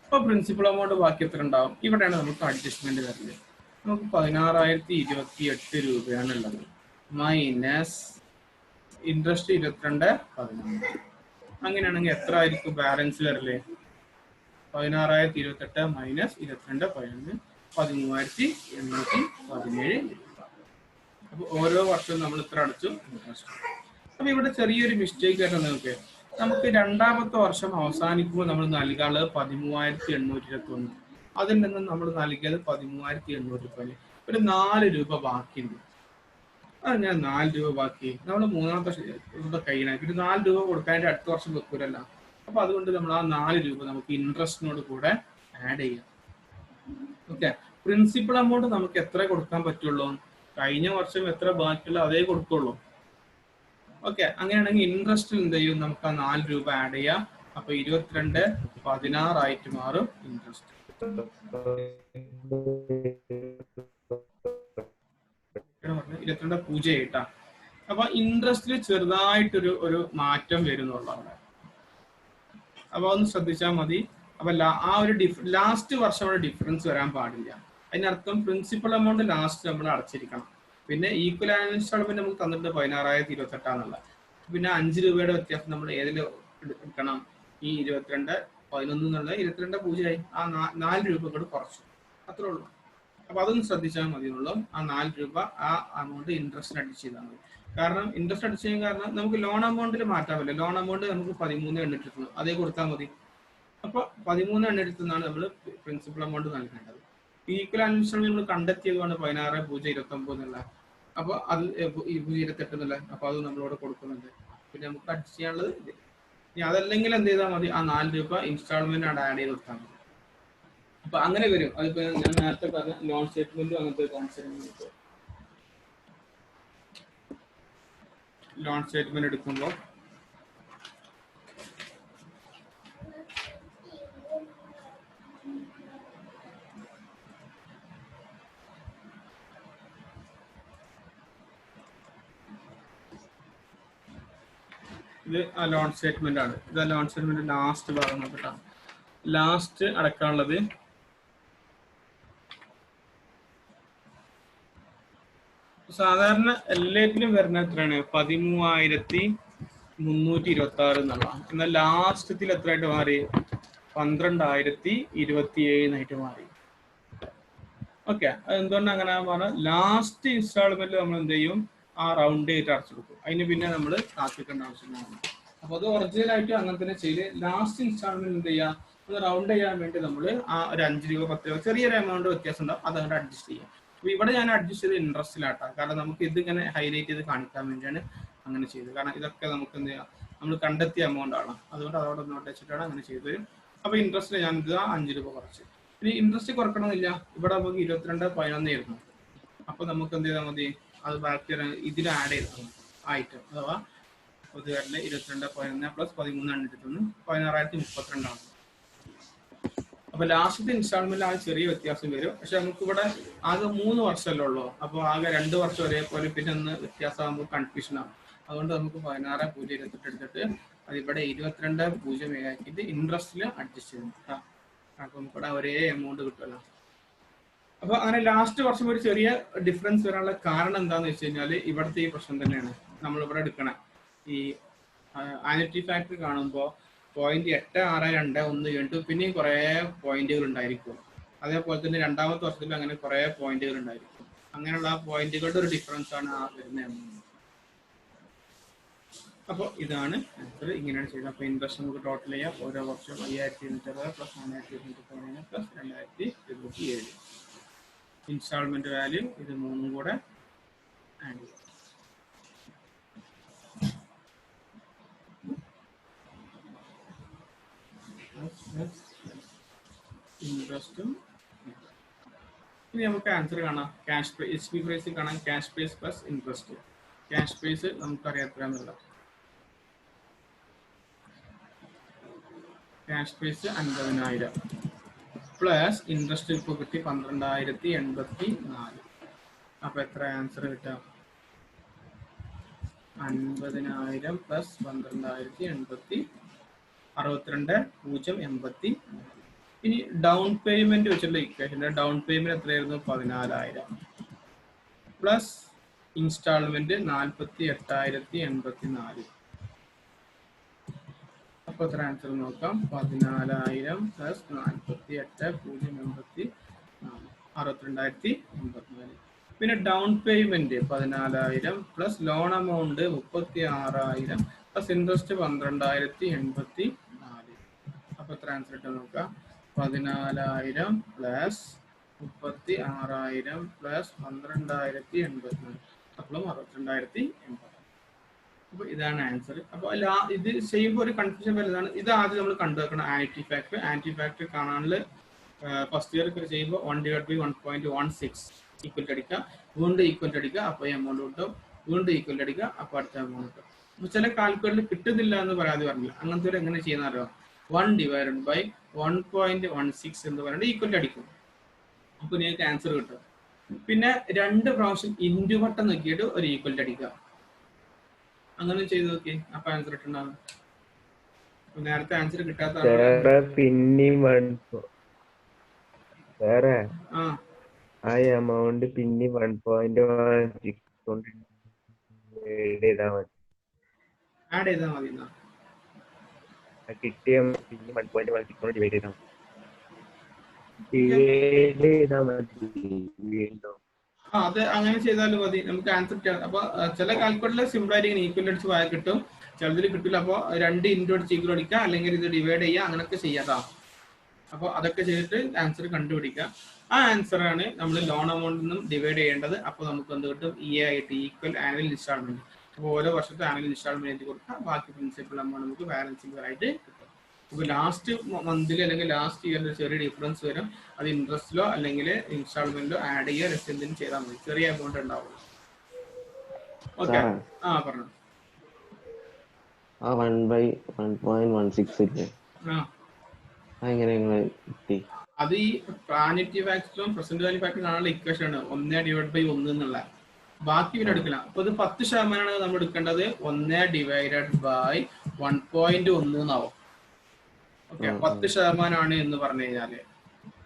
അപ്പൊ പ്രിൻസിപ്പൽ എമൗണ്ട് ബാക്കി എത്ര ഉണ്ടാവും? ഇവിടെയാണ് നമുക്ക് അഡ്ജസ്റ്റ്മെന്റ് വരുന്നത്. നമുക്ക് 16,028 രൂപയാണ് ഉള്ളത്. Minus interest 22,11. അങ്ങനെയാണെങ്കിൽ എത്ര ആയിരിക്കും ബാലൻസ് വരല്? 16,028 മൈനസ് 22,11 13,817. അപ്പൊ ഓരോ വർഷവും നമ്മൾ ഇത്ര അടച്ചു ഇൻട്രസ്റ്റ്. അപ്പൊ ഇവിടെ ചെറിയൊരു മിസ്റ്റേക്ക് ആയിട്ട് നോക്കിയാൽ നമുക്ക് രണ്ടാമത്തെ വർഷം അവസാനിക്കുമ്പോൾ നമ്മൾ നൽകാനുള്ളത് 13,821. അതിൽ നിന്ന് നമ്മൾ നൽകിയത് 13,817. ഒരു 4 രൂപ ബാക്കിയുണ്ട്. അത് ഞാൻ 4 രൂപ ബാക്കി നമ്മൾ മൂന്നാമത്തെ രൂപ കഴിയണം. പിന്നെ 4 രൂപ കൊടുക്കാനായിട്ട് അടുത്ത വർഷം വെക്കൂലല്ലോ. അപ്പൊ അതുകൊണ്ട് നമ്മൾ ആ 4 രൂപ നമുക്ക് ഇൻട്രസ്റ്റിനോട് കൂടെ ആഡ് ചെയ്യാം. ഓക്കെ, പ്രിൻസിപ്പൽ എമൗണ്ട് നമുക്ക് എത്ര കൊടുക്കാൻ പറ്റുള്ളൂ? കഴിഞ്ഞ വർഷം എത്ര ബാക്കിയുള്ള അതേ കൊടുക്കുള്ളൂ. ഓക്കെ, അങ്ങനെയാണെങ്കിൽ ഇൻട്രസ്റ്റ് എന്ത് ചെയ്യും? നമുക്ക് ആ 4 രൂപ ആഡ് ചെയ്യാം. അപ്പൊ 22,16 ആയിട്ട് മാറും ഇൻട്രസ്റ്റ്. 22,0 അപ്പൊ ഇൻട്രസ്റ്റിൽ ചെറുതായിട്ടൊരു മാറ്റം വരുന്നുള്ളതാണ്. അപ്പൊ ഒന്ന് ശ്രദ്ധിച്ചാൽ മതി. അപ്പൊ ആ ഒരു ലാസ്റ്റ് വർഷം അവിടെ ഡിഫറൻസ് വരാൻ പാടില്ല. അതിനർത്ഥം പ്രിൻസിപ്പൽ എമൗണ്ട് ലാസ്റ്റ് നമ്മൾ അടച്ചിരിക്കണം. പിന്നെ ഈക്വൽ ആനുവൽ ഇൻസ്റ്റാൾമെന്റ് നമുക്ക് തന്നിട്ട് 16,028 പിന്നെ 5 രൂപയുടെ വ്യത്യാസം നമ്മൾ ഏതിൽ എടുക്കണം? ഈ 22,11 എന്നുള്ള 22,000 ആ 4 രൂപ കൂടെ കുറച്ചു, അത്രേ ഉള്ളൂ. അപ്പൊ അതൊന്ന് ശ്രദ്ധിച്ചാൽ മതിയുള്ളൂ. ആ 4 രൂപ ആ എമൗണ്ട് ഇൻട്രസ്റ്റ് അടിച്ച് ചെയ്താൽ മതി. കാരണം ഇൻട്രസ്റ്റ് അടിച്ച് ചെയ്യാൻ കാരണം നമുക്ക് ലോൺ എമൗണ്ടിൽ മാറ്റാൻ പറ്റില്ല. ലോൺ എമൗണ്ട് നമുക്ക് 13 എണ്ണിട്ടിരുന്നു, അതേ കൊടുത്താൽ മതി. അപ്പൊ 13 എണ്ണെടുത്തുനിന്നാണ് നമ്മൾ പ്രിൻസിപ്പൽ എമൗണ്ട് നൽകേണ്ടത്. ഈക്വൽ ആനുവൽ നമ്മൾ കണ്ടെത്തിയതാണ് 16,029 എന്നുള്ള. അപ്പൊ അത് 28 എന്നുള്ള. അപ്പൊ അത് നമ്മളോട് കൊടുക്കുന്നുണ്ട്. പിന്നെ നമുക്ക് അഡ്ജസ്റ്റ് ചെയ്യാനുള്ളത് ഇത്. ഇനി അതല്ലെങ്കിൽ എന്ത് ചെയ്താൽ മതി? ആ 4 രൂപ ഇൻസ്റ്റാൾമെന്റ് ആഡ് ചെയ്ത് കൊടുത്താൽ മതി. അപ്പൊ അങ്ങനെ വരും. അതിപ്പോ ഞാൻ നേരത്തെ പറഞ്ഞ ലോൺ സ്റ്റേറ്റ്മെന്റും അങ്ങനത്തെ കോൺസെപ്റ്റ്. ലോൺ സ്റ്റേറ്റ്മെന്റ് എടുക്കുമ്പോൾ ഇത് ആ ലോൺ സ്റ്റേറ്റ്മെന്റ് ആണ്. ഇത് ആ ലോൺ സ്റ്റേറ്റ്മെന്റ് ലാസ്റ്റ് ഭാഗം നോക്കട്ടാ. ലാസ്റ്റ് അടക്കാനുള്ളത് സാധാരണ എല്ലാത്തിനും വരുന്ന എത്രയാണ്? 13,326 എന്നുള്ള. എന്നാൽ ലാസ്റ്റത്തിൽ എത്രയായിട്ട് മാറി? 12,027 മാറി. ഓക്കെ, അത് എന്തുകൊണ്ട് അങ്ങനെ പറഞ്ഞാൽ ലാസ്റ്റ് ഇൻസ്റ്റാൾമെന്റ് നമ്മൾ എന്ത് ചെയ്യും? ആ റൗണ്ട് ചെയ്തിട്ട് അടച്ചെടുക്കും. അതിന് പിന്നെ നമ്മൾ കാത്തിക്കേണ്ട ആവശ്യമാണ്. അപ്പൊ അത് ഒറിജിനൽ ആയിട്ട് അങ്ങനെ തന്നെ ചെയ്ത് ലാസ്റ്റ് ഇൻസ്റ്റാൾമെന്റ് എന്ത് ചെയ്യാം? അത് റൗണ്ട് ചെയ്യാൻ വേണ്ടി നമ്മൾ ആ ഒരു 5 രൂപ 10 രൂപ ചെറിയൊരു എമൗണ്ട് വ്യത്യാസം ഉണ്ടാവും, അതങ്ങോട്ട് അഡ്ജസ്റ്റ് ചെയ്യാം. അപ്പൊ ഇവിടെ ഞാൻ അഡ്ജസ്റ്റ് ചെയ്ത് ഇൻട്രസ്റ്റിലാട്ടാം. കാരണം നമുക്ക് ഇതിങ്ങനെ ഹൈലൈറ്റ് ചെയ്ത് കാണിക്കാൻ വേണ്ടിയാണ് അങ്ങനെ ചെയ്തത്. കാരണം ഇതൊക്കെ നമുക്ക് എന്ത് ചെയ്യാം? നമ്മൾ കണ്ടെത്തിയ എമൗണ്ട് ആണ്, അതുകൊണ്ട് അതോടെ നോട്ട് വെച്ചിട്ടാണ് അങ്ങനെ ചെയ്തത്. അപ്പൊ ഇൻട്രസ്റ്റിൽ ഞാൻ ഇത് 5 രൂപ കുറച്ച്. ഇനി ഇൻട്രസ്റ്റ് കുറക്കണമെന്നില്ല. ഇവിടെ നമുക്ക് 22,11 ആയിരുന്നു. അപ്പൊ നമുക്ക് എന്ത് ചെയ്താൽ മതി? അത് ബാക്കി ഇതിൽ ആഡ് ചെയ്താൽ ഐറ്റം, അഥവാ പൊതുവെ 22,11 പ്ലസ് 13,031 16,032 ആണ്. അപ്പൊ ലാസ്റ്റത്തെ ഇൻസ്റ്റാൾമെന്റ് ആ ചെറിയ വ്യത്യാസം വരും. പക്ഷെ നമുക്ക് ഇവിടെ ആകെ 3 വർഷമല്ലേ ഉള്ളൂ. അപ്പൊ ആകെ 2 വർഷം ഒരേപോലെ, പിന്നെ ഒന്ന് വ്യത്യാസമാകുമ്പോൾ കൺഫ്യൂഷൻ ആകും. അതുകൊണ്ട് നമുക്ക് 16,028 എടുത്തിട്ട് അത് ഇവിടെ 22,000 ആക്കിയിട്ട് ഇൻട്രസ്റ്റിൽ അഡ്ജസ്റ്റ് ചെയ്യും. അപ്പൊ നമുക്ക് ഇവിടെ ഒരേ എമൗണ്ട് കിട്ടുമല്ലോ. അപ്പൊ അങ്ങനെ ലാസ്റ്റ് വർഷം ഒരു ചെറിയ ഡിഫറൻസ് വരാനുള്ള കാരണം എന്താന്ന് വെച്ച് കഴിഞ്ഞാൽ ഇവിടുത്തെ ഈ പ്രശ്നം തന്നെയാണ്. നമ്മളിവിടെ എടുക്കണം ഈ ആനുറ്റി ഫാക്ടർ കാണുമ്പോൾ 0.8621 പിന്നെയും കുറെ പോയിന്റുകൾ ഉണ്ടായിരിക്കും. അതേപോലെ തന്നെ രണ്ടാമത്തെ വർഷത്തിൽ അങ്ങനെ കുറെ പോയിന്റുകൾ ഉണ്ടായിരിക്കും. അങ്ങനെയുള്ള ആ പോയിന്റുകളുടെ ഒരു ഡിഫറൻസ് ആണ് ആ വരുന്ന എമൗണ്ട്. അപ്പോൾ ഇതാണ് ആൻസർ. ഇങ്ങനെയാണ് ചെയ്യുന്നത്. അപ്പോൾ ഇൻട്രസ്റ്റ് നമുക്ക് ടോട്ടൽ ചെയ്യാം. ഓരോ വർഷം 5,260 പ്ലസ് 4,219 പ്ലസ് 2,027. ഇൻസ്റ്റാൾമെന്റ് വാല്യൂ ഇത് 3 കൂടെ ആഡ് ചെയ്യാം. ഇൻട്രസ്റ്റും ഇനി നമുക്ക് ആൻസർ കാണാം. ക്യാഷ് എച്ച് പി പ്രൈസ് കാണാം. Cash prize plus interest. Cash prize നമുക്കറിയാം എത്രയാണെന്നുള്ളത്. ക്യാഷ് പ്രൈസ് 50,000 പ്ലസ് ഇൻട്രസ്റ്റ് ഇപ്പോൾ കിട്ടി 12,084. അപ്പൊ എത്ര ആൻസർ കിട്ടാം? 50,000 പ്ലസ് 12,080 62,080. ഇനി ഡൗൺ പേയ്മെന്റ് വെച്ചുള്ള ഇക്വേഷന്റെ ഡൗൺ പേയ്മെന്റ് എത്രയായിരുന്നു? 14,000 പ്ലസ് ഇൻസ്റ്റാൾമെന്റ് 48,084. അപ്പൊ എത്ര ആൻസർ നോക്കാം? 14,000 പ്ലസ് 48,080 62,084. പിന്നെ down payment 14,000 plus loan amount 36,000 plus interest 12,084. അപ്പൊ എത്ര ആൻസർ ഇട്ട് നോക്കാം? 14,000 പ്ലസ് 36,000 പ്ലസ് 12,084 അപ്പോഴും 62,080. അപ്പൊ ഇതാണ് ആൻസർ. അപ്പൊ ഇത് ചെയ്യുമ്പോൾ ഒരു കൺഫ്യൂഷൻ വരുന്നതാണ്. ഇത് ആദ്യം നമ്മൾ കണ്ടുവെക്കണം ആന്റി ഫാക്ടർ. ആന്റി ഫാക്ടർ കാണാനുള്ള ഫസ്റ്റ് ഇയർ ചെയ്യുമ്പോൾ 1/1.16 ഈക്വൽ അടിക്കുക, വീണ്ടും ഈക്വൽ അടിക്കുക, അപ്പോൾ എമൗണ്ട് കിട്ടും. വീണ്ടും ഈക്വൽ അടിക്കുക, അപ്പോൾ അടുത്ത എമൗണ്ട് കിട്ടും. അപ്പൊ ചില കാൽക്കുലേറ്റർ കിട്ടുന്നില്ല എന്ന് പരാതി പറഞ്ഞില്ല. അങ്ങനത്തെ ഒരു എങ്ങനെ ചെയ്യുന്നറിയോ? 1/1.16 എന്ന് പറയുന്നത് ഈക്വൽ അടിക്കും. അപ്പൊ നിങ്ങൾക്ക് ആൻസർ കിട്ടും. പിന്നെ 2 പ്രാവശ്യം ഇൻറ്റു വട്ടം നോക്കിയിട്ട് ഒരു ഈക്വൽ അടിക്കുക. അങ്ങനെ ചെയ്ത് നോക്കി, അപ്പൊ ആൻസർ ഇട്ടുണ്ടാകും. നേരത്തെ ആൻസർ കിട്ടാത്ത സാറേ പിന്നെയും സാറേ ആ ആ എമൗണ്ട് പിന്നെ 1.16 കൊണ്ട് ചെയ്താൽ മതി. ആഡ് ചെയ്താൽ മതി എന്നാ. കിട്ടിയ പിന്നെ 1.16 കൊണ്ട് ഡിവൈഡ് ചെയ്താൽ മതി. ഡിവൈഡ് ചെയ്താൽ മതി വീണ്ടും. ആ അത് അങ്ങനെ ചെയ്താലും മതി, നമുക്ക് ആൻസർ കിട്ടാം. അപ്പൊ ചില കാൽക്കുലേറ്ററിൽ സിമ്പിൾ ആയിട്ട് ഇങ്ങനെ ഈക്വൽ അടിച്ച് വായ കിട്ടും, ചിലതിൽ കിട്ടില്ല. അപ്പോൾ 2 ഇൻറ്റു അടിച്ച് ഈക്വൽ അടിക്കുക, അല്ലെങ്കിൽ ഇത് ഡിവൈഡ് ചെയ്യുക, അങ്ങനെയൊക്കെ ചെയ്യാം. അപ്പോൾ അതൊക്കെ ചെയ്തിട്ട് ആൻസർ കണ്ടുപിടിക്കുക. ആ ആൻസർ ആണ് നമ്മൾ ലോൺ എമൗണ്ടിൽ നിന്നും ഡിവൈഡ് ചെയ്യേണ്ടത്. അപ്പോൾ നമുക്ക് എന്ത് കിട്ടും? ആയിട്ട് ഈക്വൽ ആനുവൽ ഇൻസ്റ്റാൾമെന്റ്. അപ്പോൾ ഓരോ വർഷത്തെ ആനുവൽ ഇൻസ്റ്റാൾമെന്റ് എഴുതി കൊടുക്കുക, ബാക്കി പ്രിൻസിപ്പൽ എമൗണ്ട് നമുക്ക് ബാലൻസിംഗ് ആയിട്ട് കിട്ടും. ഇപ്പോൾ ലാസ്റ്റ് മന്തിൽ അല്ലെങ്കിൽ ലാസ്റ്റ് ഇയറിൽ ചെറിയ ഡിഫറൻസ് വരും, അത് ഇൻട്രസ്റ്റിലോ അല്ലെങ്കിൽ ഇൻസ്റ്റാൾമെന്റിലോ ആഡ് ചെയ്യുക, റെസ്റ്റ് എന്തെങ്കിലും ചെയ്താൽ മതി, ചെറിയ എമൗണ്ട് ഉണ്ടാവുള്ളൂ. ഓക്കെ, ആ പറഞ്ഞു. ആ 1/1.16 ഇല്ലേ, അതെങ്ങനെ കിട്ടി? അത് ഈ പ്ലാനറ്ററി ഫാക്ടറും പ്രസന്റ് വാല്യൂ ഫാക്ടറും കാണാനുള്ള ഇക്വേഷൻ ആണ് 1/1 എന്നുള്ള. ബാക്കി പിന്നെ എടുക്കില്ല. അപ്പൊ ഇത് 10% നമ്മൾ എടുക്കേണ്ടത് 1/1.1 എന്നാവും. ഓക്കെ, 10% എന്ന് പറഞ്ഞു കഴിഞ്ഞാല്.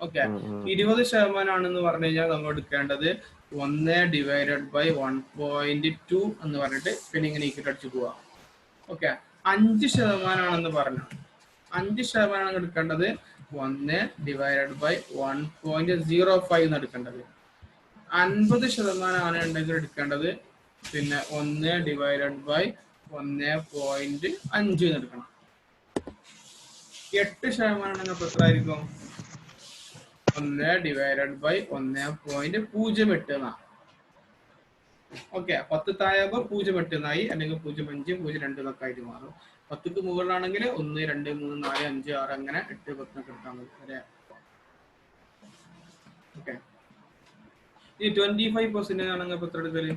ഓക്കെ, 20% ആണെന്ന് പറഞ്ഞു കഴിഞ്ഞാൽ നമ്മൾ എടുക്കേണ്ടത് 1/1.2 എന്ന് പറഞ്ഞിട്ട് പിന്നെ ഇങ്ങനെ ഈക്വൽ അടിച്ചു പോവാ. ഓക്കെ, 5% പറഞ്ഞു, 5% എടുക്കേണ്ടത് 1/1.05 എന്ന് എടുക്കേണ്ടത്. 50% ഉണ്ടെങ്കിൽ എടുക്കേണ്ടത് പിന്നെ 1/1.5 എന്ന് എടുക്കണം. 8% എത്ര ആയിരിക്കും? 1/1.08 എന്നാണ്. ഓക്കെ, 10 താഴെ 0.8 എന്നായി, അല്ലെങ്കിൽ 0.5, 0.2 എന്നൊക്കെ ആയിട്ട് മാറും. 10ക്ക് മുകളിലാണെങ്കിൽ 1, 2, 3, 4, 5, 6 അങ്ങനെ 8, 10 എന്നൊക്കെ എടുത്താൽ മതി. ഓക്കെ, ഈ 25% ആണെങ്കിൽ എത്ര എടുക്കല്?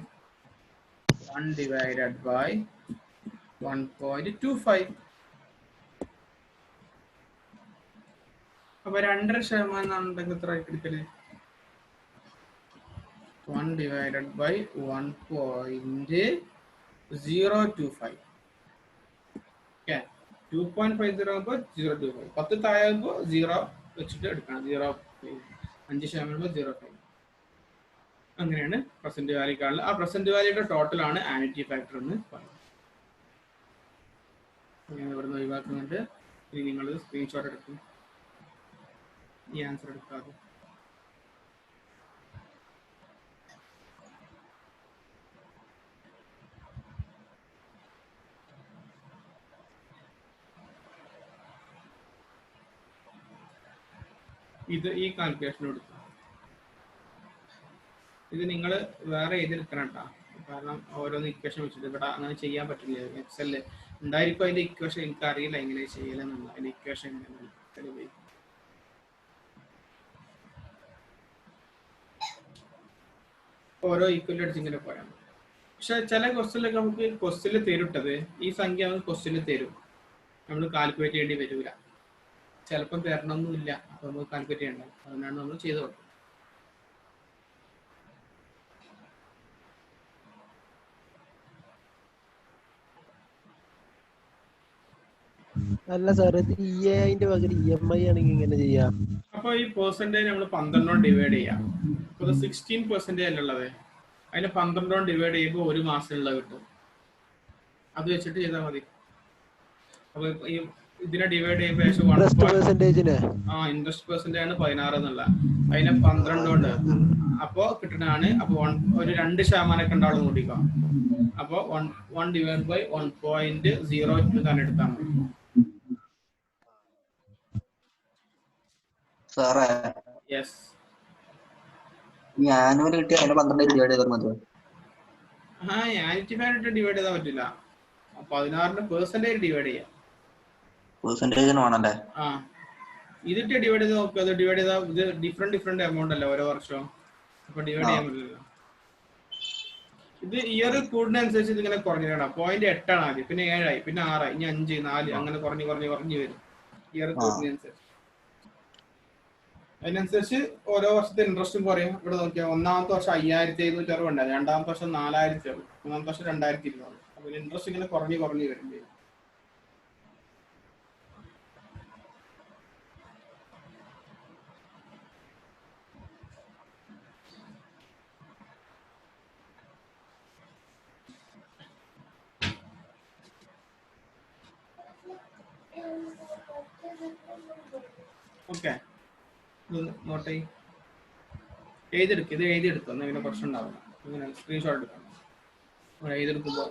1/1.25. അപ്പൊ 2.5% ആണെന്നുണ്ടെങ്കിൽ എത്ര എടുക്കല്? 1/1.025. ഓക്കെ, 2.50 ആകുമ്പോൾ 0.25. 10 താഴെ ആകുമ്പോൾ 0 വെച്ചിട്ട് എടുക്കണം. 5% 0.5. അങ്ങനെയാണ് പ്രസന്റ് വാല്യൂ കാണുന്നത്. ആ പ്രസന്റ് വാല്യൂയുടെ ടോട്ടൽ ആണ് ആനുവിറ്റി ഫാക്ടർ എന്ന് പറയുന്നത്. ഞാൻ ഇവിടുന്ന് ഒഴിവാക്കുന്നുണ്ട്. ഇനി നിങ്ങൾ സ്ക്രീൻഷോട്ട് എടുക്കും, ഈ ആൻസർ എടുക്കാതെ. ഇത് ഈ കാൽക്കുലേഷൻ എടുക്കും. ഇത് നിങ്ങൾ വേറെ എഴുതിയെടുക്കണം കേട്ടോ, കാരണം ഓരോന്ന് ഇക്വേഷൻ വെച്ചിട്ട് ഇവിടെ അങ്ങനെ ചെയ്യാൻ പറ്റില്ല. എക്സെല് ഉണ്ടായിരിക്കും അതിന്റെ ഇക്വേഷൻ, എനിക്ക് അറിയില്ല എങ്ങനെ ചെയ്യലെന്നുള്ള. അതിന്റെ ഇക്വേഷൻ എങ്ങനെയാണ് ഓരോ ഈക്വൽ അടിച്ച് ഇങ്ങനെ പോയാൽ. പക്ഷെ ചില ക്വസ്റ്റ്യനിലൊക്കെ നമുക്ക് ക്വസ്റ്റ്യനിൽ തരുട്ടത് ഈ സംഖ്യ നമുക്ക് ക്വസ്റ്റ്യനിൽ തരും, നമ്മൾ കാൽക്കുലേറ്റ് ചെയ്യേണ്ടി വരില്ല. ചിലപ്പം തരണമൊന്നുമില്ല, അപ്പൊ നമുക്ക് കാൽക്കുലേറ്റ് ചെയ്യണ്ട. അതുകൊണ്ടാണ് നമ്മൾ ചെയ്ത് കൊടുക്കുന്നത്. അല്ല സാർ, ഇത് EAIന്റെ പകരം EMI ആണെങ്കിൽ ഇങ്ങനെ ചെയ്യാം. അപ്പൊ ഈ പെർസെന്റേജ് നമ്മൾ 12 ഡിവൈഡ് ചെയ്യാം. അപ്പൊ 16% അല്ലുള്ളത്, അതിന് 12 ഡിവൈഡ് ചെയ്യുമ്പോൾ ഒരു മാസത്തിലുള്ള കിട്ടും. അത് വെച്ചിട്ട് ചെയ്താൽ മതി. അപ്പൊ ഈ ഇതിനെ ഡിവൈഡ് ചെയ്യുമ്പോൾ ഇൻട്രസ്റ്റ് പെർസെന്റേജിന് ഇൻട്രസ്റ്റ് പെർസെന്റേജ് ആണ് 16 എന്നുള്ള, അതിനെ 12 കൊണ്ട് അപ്പോ കിട്ടുന്നതാണ്. അപ്പൊ ഒരു 2% ഉണ്ടാവും കൂട്ടിക്കോ. അപ്പൊ 1/1.02 തന്നെ എടുത്താൽ മതി. സാറേ, യെസ്, ആനുവൽ കിട്ടി അതിനെ 12 ഡിവൈഡ് ചെയ്താൽ മതി. ആനുവിറ്റി ഫാക്ടർ ഡിവൈഡ് ചെയ്താൽ പറ്റില്ല. 16 പെർസെന്റേജ് ഡിവൈഡ് ചെയ്യാം. പെർസെന്റേജിന് വേണല്ലേ? ഇതിട്ട് ഡിവൈഡ് ചെയ്ത് നോക്കുക. അത് ഡിവൈഡ് ചെയ്താൽ ഇത് ഡിഫറെന്റ് എമൗണ്ട് അല്ല ഓരോ വർഷവും, അപ്പൊ ഡിവൈഡ് ചെയ്യാൻ പറ്റില്ലല്ലോ. ഇത് ഇയർ കൂടുന്നതനുസരിച്ച് ഇത് ഇങ്ങനെ കുറഞ്ഞാണ്. 0.8 ആണ് ആദ്യം, പിന്നെ 7 ആയി, പിന്നെ 6 ആയി, ഇനി 5, 4 അങ്ങനെ കുറഞ്ഞു വരും ഇയർ കൂടുന്നതനുസരിച്ച്. അതിനനുസരിച്ച് ഓരോ വർഷത്തെ ഇൻട്രസ്റ്റും കുറയും. ഇവിടെ നോക്കിയാൽ ഒന്നാമത്തെ വർഷം 5,560 ഉണ്ടായി, രണ്ടാമത്തെ വർഷം 4,000, മൂന്നാമത്തെ വർഷം 2,200. അപ്പൊ ഇൻട്രസ്റ്റ് ഇങ്ങനെ കുറഞ്ഞു വരും. ഓക്കെ, നോട്ട് എഴുതിയെടുക്കുക. ഇത് എഴുതിയെടുക്കുക, എന്നാൽ പിന്നെ പ്രശ്നം ഉണ്ടാവില്ല. ഇങ്ങനെ സ്ക്രീൻഷോട്ട് എടുക്കണം. എഴുതിയെടുക്കുമ്പോൾ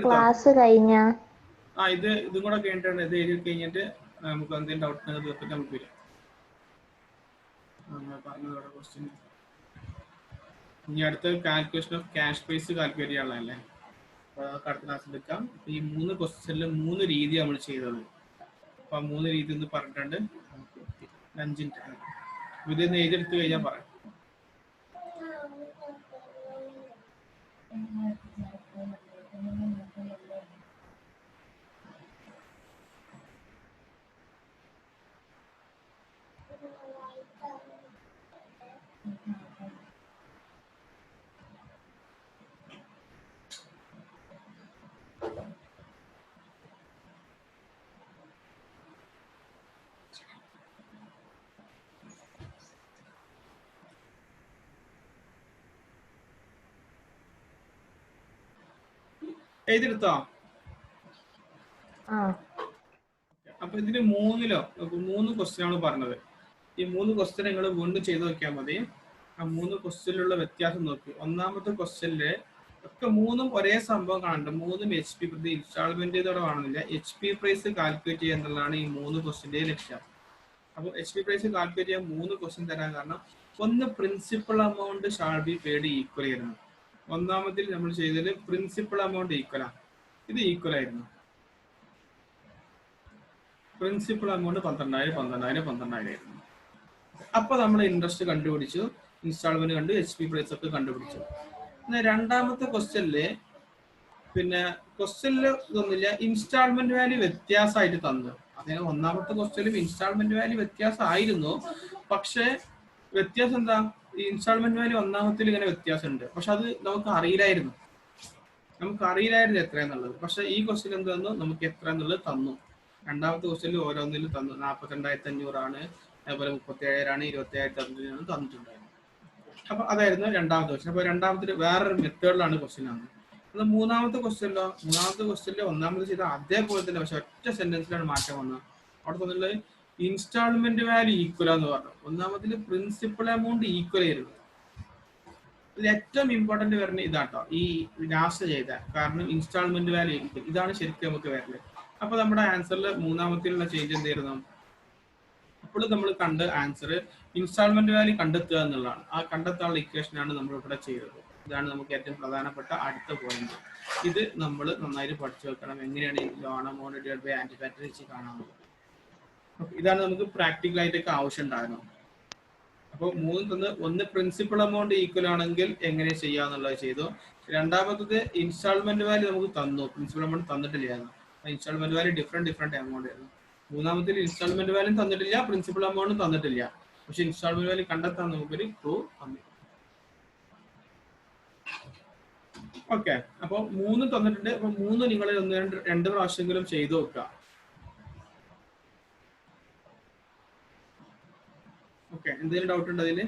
ക്ലാസ് കഴിഞ്ഞ ഇതും കൂടെ കഴിഞ്ഞിട്ടുണ്ട്. ഇത് എഴുതി കഴിഞ്ഞിട്ട് നമുക്ക് എന്തെങ്കിലും ഡൗട്ട് തീർത്തിട്ട് നമുക്ക് വരാം. ക്വസ്റ്റ്യൻ ഇനി അടുത്ത calculation of cash price calculate ചെയ്യാനുള്ളതല്ലേ. അപ്പോൾ അടുത്ത ക്ലാസ് എടുക്കാം. ഈ 3 ക്വസ്റ്റ്യനിൽ 3 രീതി നമ്മൾ ചെയ്തത്. അപ്പോൾ ആ 3 രീതി ഒന്ന് പറഞ്ഞിട്ടുണ്ട്. 5 മിനിറ്റ് ഇതൊന്ന് എഴുതിയെടുത്ത് കഴിഞ്ഞാൽ പറയാം. എഴുതിയെടുത്തോ? അപ്പൊ ഇതിന് 3 ക്വസ്റ്റ്യനാണ് പറഞ്ഞത്. ഈ 3 ക്വസ്റ്റ്യൻ നിങ്ങൾ വീണ്ടും ചെയ്ത് നോക്കിയാൽ മതി. ആ 3 ക്വസ്റ്റ്യനിലുള്ള വ്യത്യാസം നോക്കി. ഒന്നാമത്തെ ക്വസ്റ്റ്യനില് ഒക്കെ 3ഉം ഒരേ സംഭവം കാണുന്നുണ്ട്. 3ഉം HP ഇൻസ്റ്റാൾമെന്റ് ചെയ്തോടെ കാണുന്നില്ല. HP പ്രൈസ് കാൽക്കുലേറ്റ് ചെയ്യുക എന്നുള്ളതാണ് ഈ 3 ക്വസ്റ്റ്യന്റെ ലക്ഷ്യം. അപ്പോൾ HP പ്രൈസ് കാൽക്കുലേറ്റ് ചെയ്യാൻ 3 ക്വസ്റ്റ്യൻ തരാൻ കാരണം ഒന്ന് principal amount shall be paid equal ആയിരുന്നു. ഒന്നാമത്തിൽ നമ്മൾ ചെയ്തത് പ്രിൻസിപ്പൽ എമൗണ്ട് ഈക്വലാണ്. ഇത് ഈക്വൽ ആയിരുന്നു. പ്രിൻസിപ്പൽ എമൗണ്ട് 12,000 ആയിരുന്നു. അപ്പൊ നമ്മൾ ഇൻട്രസ്റ്റ് കണ്ടുപിടിച്ചു, ഇൻസ്റ്റാൾമെന്റ് കണ്ടു, HP പ്രൈസ് ഒക്കെ കണ്ടുപിടിച്ചു. രണ്ടാമത്തെ ക്വസ്റ്റ്യനില് ഇതൊന്നുമില്ല, ഇൻസ്റ്റാൾമെന്റ് വാല്യൂ വ്യത്യാസമായിട്ട് തന്നു. അതായത് ഒന്നാമത്തെ ക്വസ്റ്റ്യനിലും ഇൻസ്റ്റാൾമെന്റ് വാല്യൂ വ്യത്യാസമായിരുന്നു. പക്ഷെ വ്യത്യാസം എന്താ? ഈ ഇൻസ്റ്റാൾമെന്റ് വാല്യൂ ഒന്നാമത്തിൽ ഇങ്ങനെ വ്യത്യാസമുണ്ട്. പക്ഷെ അത് നമുക്ക് അറിയില്ലായിരുന്നു എത്രയാന്നുള്ളത്. പക്ഷെ ഈ ക്വസ്റ്റ്യൻ എന്ത് തന്നു? നമുക്ക് എത്ര എന്നുള്ളത് തന്നു. രണ്ടാമത്തെ ക്വസ്റ്റ്യനിൽ ഓരോന്നിലും തന്നു. 42,500 അതേപോലെ 37,000 27,500 തന്നിട്ടുണ്ടായിരുന്നു. അപ്പൊ അതായിരുന്നു രണ്ടാമത്തെ ക്വസ്റ്റ്യൻ. അപ്പൊ രണ്ടാമത്തെ വേറൊരു മെത്തേഡിലാണ് ക്വസ്റ്റ്യൻ ആണ്. എന്നാൽ മൂന്നാമത്തെ ക്വസ്റ്റ്യനിൽ ഒന്നാമത് ചെയ്ത അതേപോലെ തന്നെ, പക്ഷെ ഒറ്റ സെന്റൻസിലാണ് മാറ്റം വന്നത്. അവിടെ തന്നിട്ടുള്ളത് ഇൻസ്റ്റാൾമെന്റ് വാല്യൂ ഈക്വൽ എന്ന് പറഞ്ഞു. ഒന്നാമതിൽ പ്രിൻസിപ്പൽ എമൗണ്ട് ഈക്വൽ ആയിരുന്നു. ഇതിൽ ഏറ്റവും ഇമ്പോർട്ടന്റ് വരുന്നത് ഇതാട്ടോ, ഈ ലാസ്റ്റ് ചെയ്ത കാരണം ഇൻസ്റ്റാൾമെന്റ് വാല്യൂ ഈക്വൽ. ഇതാണ് ശരിക്കും നമുക്ക് വരുന്നത്. അപ്പൊ നമ്മുടെ ആൻസറിൽ മൂന്നാമത്തിലുള്ള ചേഞ്ച് എന്തായിരുന്നു? അപ്പോൾ നമ്മൾ കണ്ട ആൻസർ ഇൻസ്റ്റാൾമെന്റ് വാല്യൂ കണ്ടെത്തുക എന്നുള്ളതാണ്. ആ കണ്ടെത്താനുള്ള ഇക്വേഷനാണ് നമ്മൾ ഇവിടെ ചെയ്തത്. ഇതാണ് നമുക്ക് ഏറ്റവും പ്രധാനപ്പെട്ട അടുത്ത പോയിന്റ്. ഇത് നമ്മൾ നന്നായിട്ട് പഠിച്ചു വെക്കണം. എങ്ങനെയാണ് ഈ loan amount divide by anticipatory വെച്ച് കാണാനുള്ളത്. ഇതാണ് നമുക്ക് പ്രാക്ടിക്കലായിട്ടൊക്കെ ആവശ്യം ഉണ്ടായിരുന്നു. അപ്പോൾ മൂന്ന് തന്ന് ഒന്ന് പ്രിൻസിപ്പൽ എമൗണ്ട് ഈക്വൽ ആണെങ്കിൽ എങ്ങനെ ചെയ്യാന്നുള്ളത് ചെയ്തു. രണ്ടാമത്തത് ഇൻസ്റ്റാൾമെന്റ് വാല്യൂ നമുക്ക് തന്നു, പ്രിൻസിപ്പൽ എമൗണ്ട് തന്നിട്ടില്ലായിരുന്നു. ഇൻസ്റ്റാൾമെന്റ് വാല്യൂ ഡിഫറെന്റ് എമൗണ്ട് ആയിരുന്നു. മൂന്നാമത്തിൽ ഇൻസ്റ്റാൾമെന്റ് വാല്യൂ തന്നിട്ടില്ല, പ്രിൻസിപ്പൽ എമൗണ്ട് തന്നിട്ടില്ല, പക്ഷെ ഇൻസ്റ്റാൾമെന്റ് വാല്യൂ കണ്ടെത്താൻ നമുക്കൊരു ക്ലൂ തന്നു. ഓക്കെ, അപ്പൊ 3 തന്നിട്ടുണ്ട്. അപ്പൊ 3 നിങ്ങൾ രണ്ട് പ്രാവശ്യമെങ്കിലും ചെയ്തു നോക്കുക. ഓക്കെ, എന്തെങ്കിലും ഡൗട്ട് ഉണ്ടോ അതില്?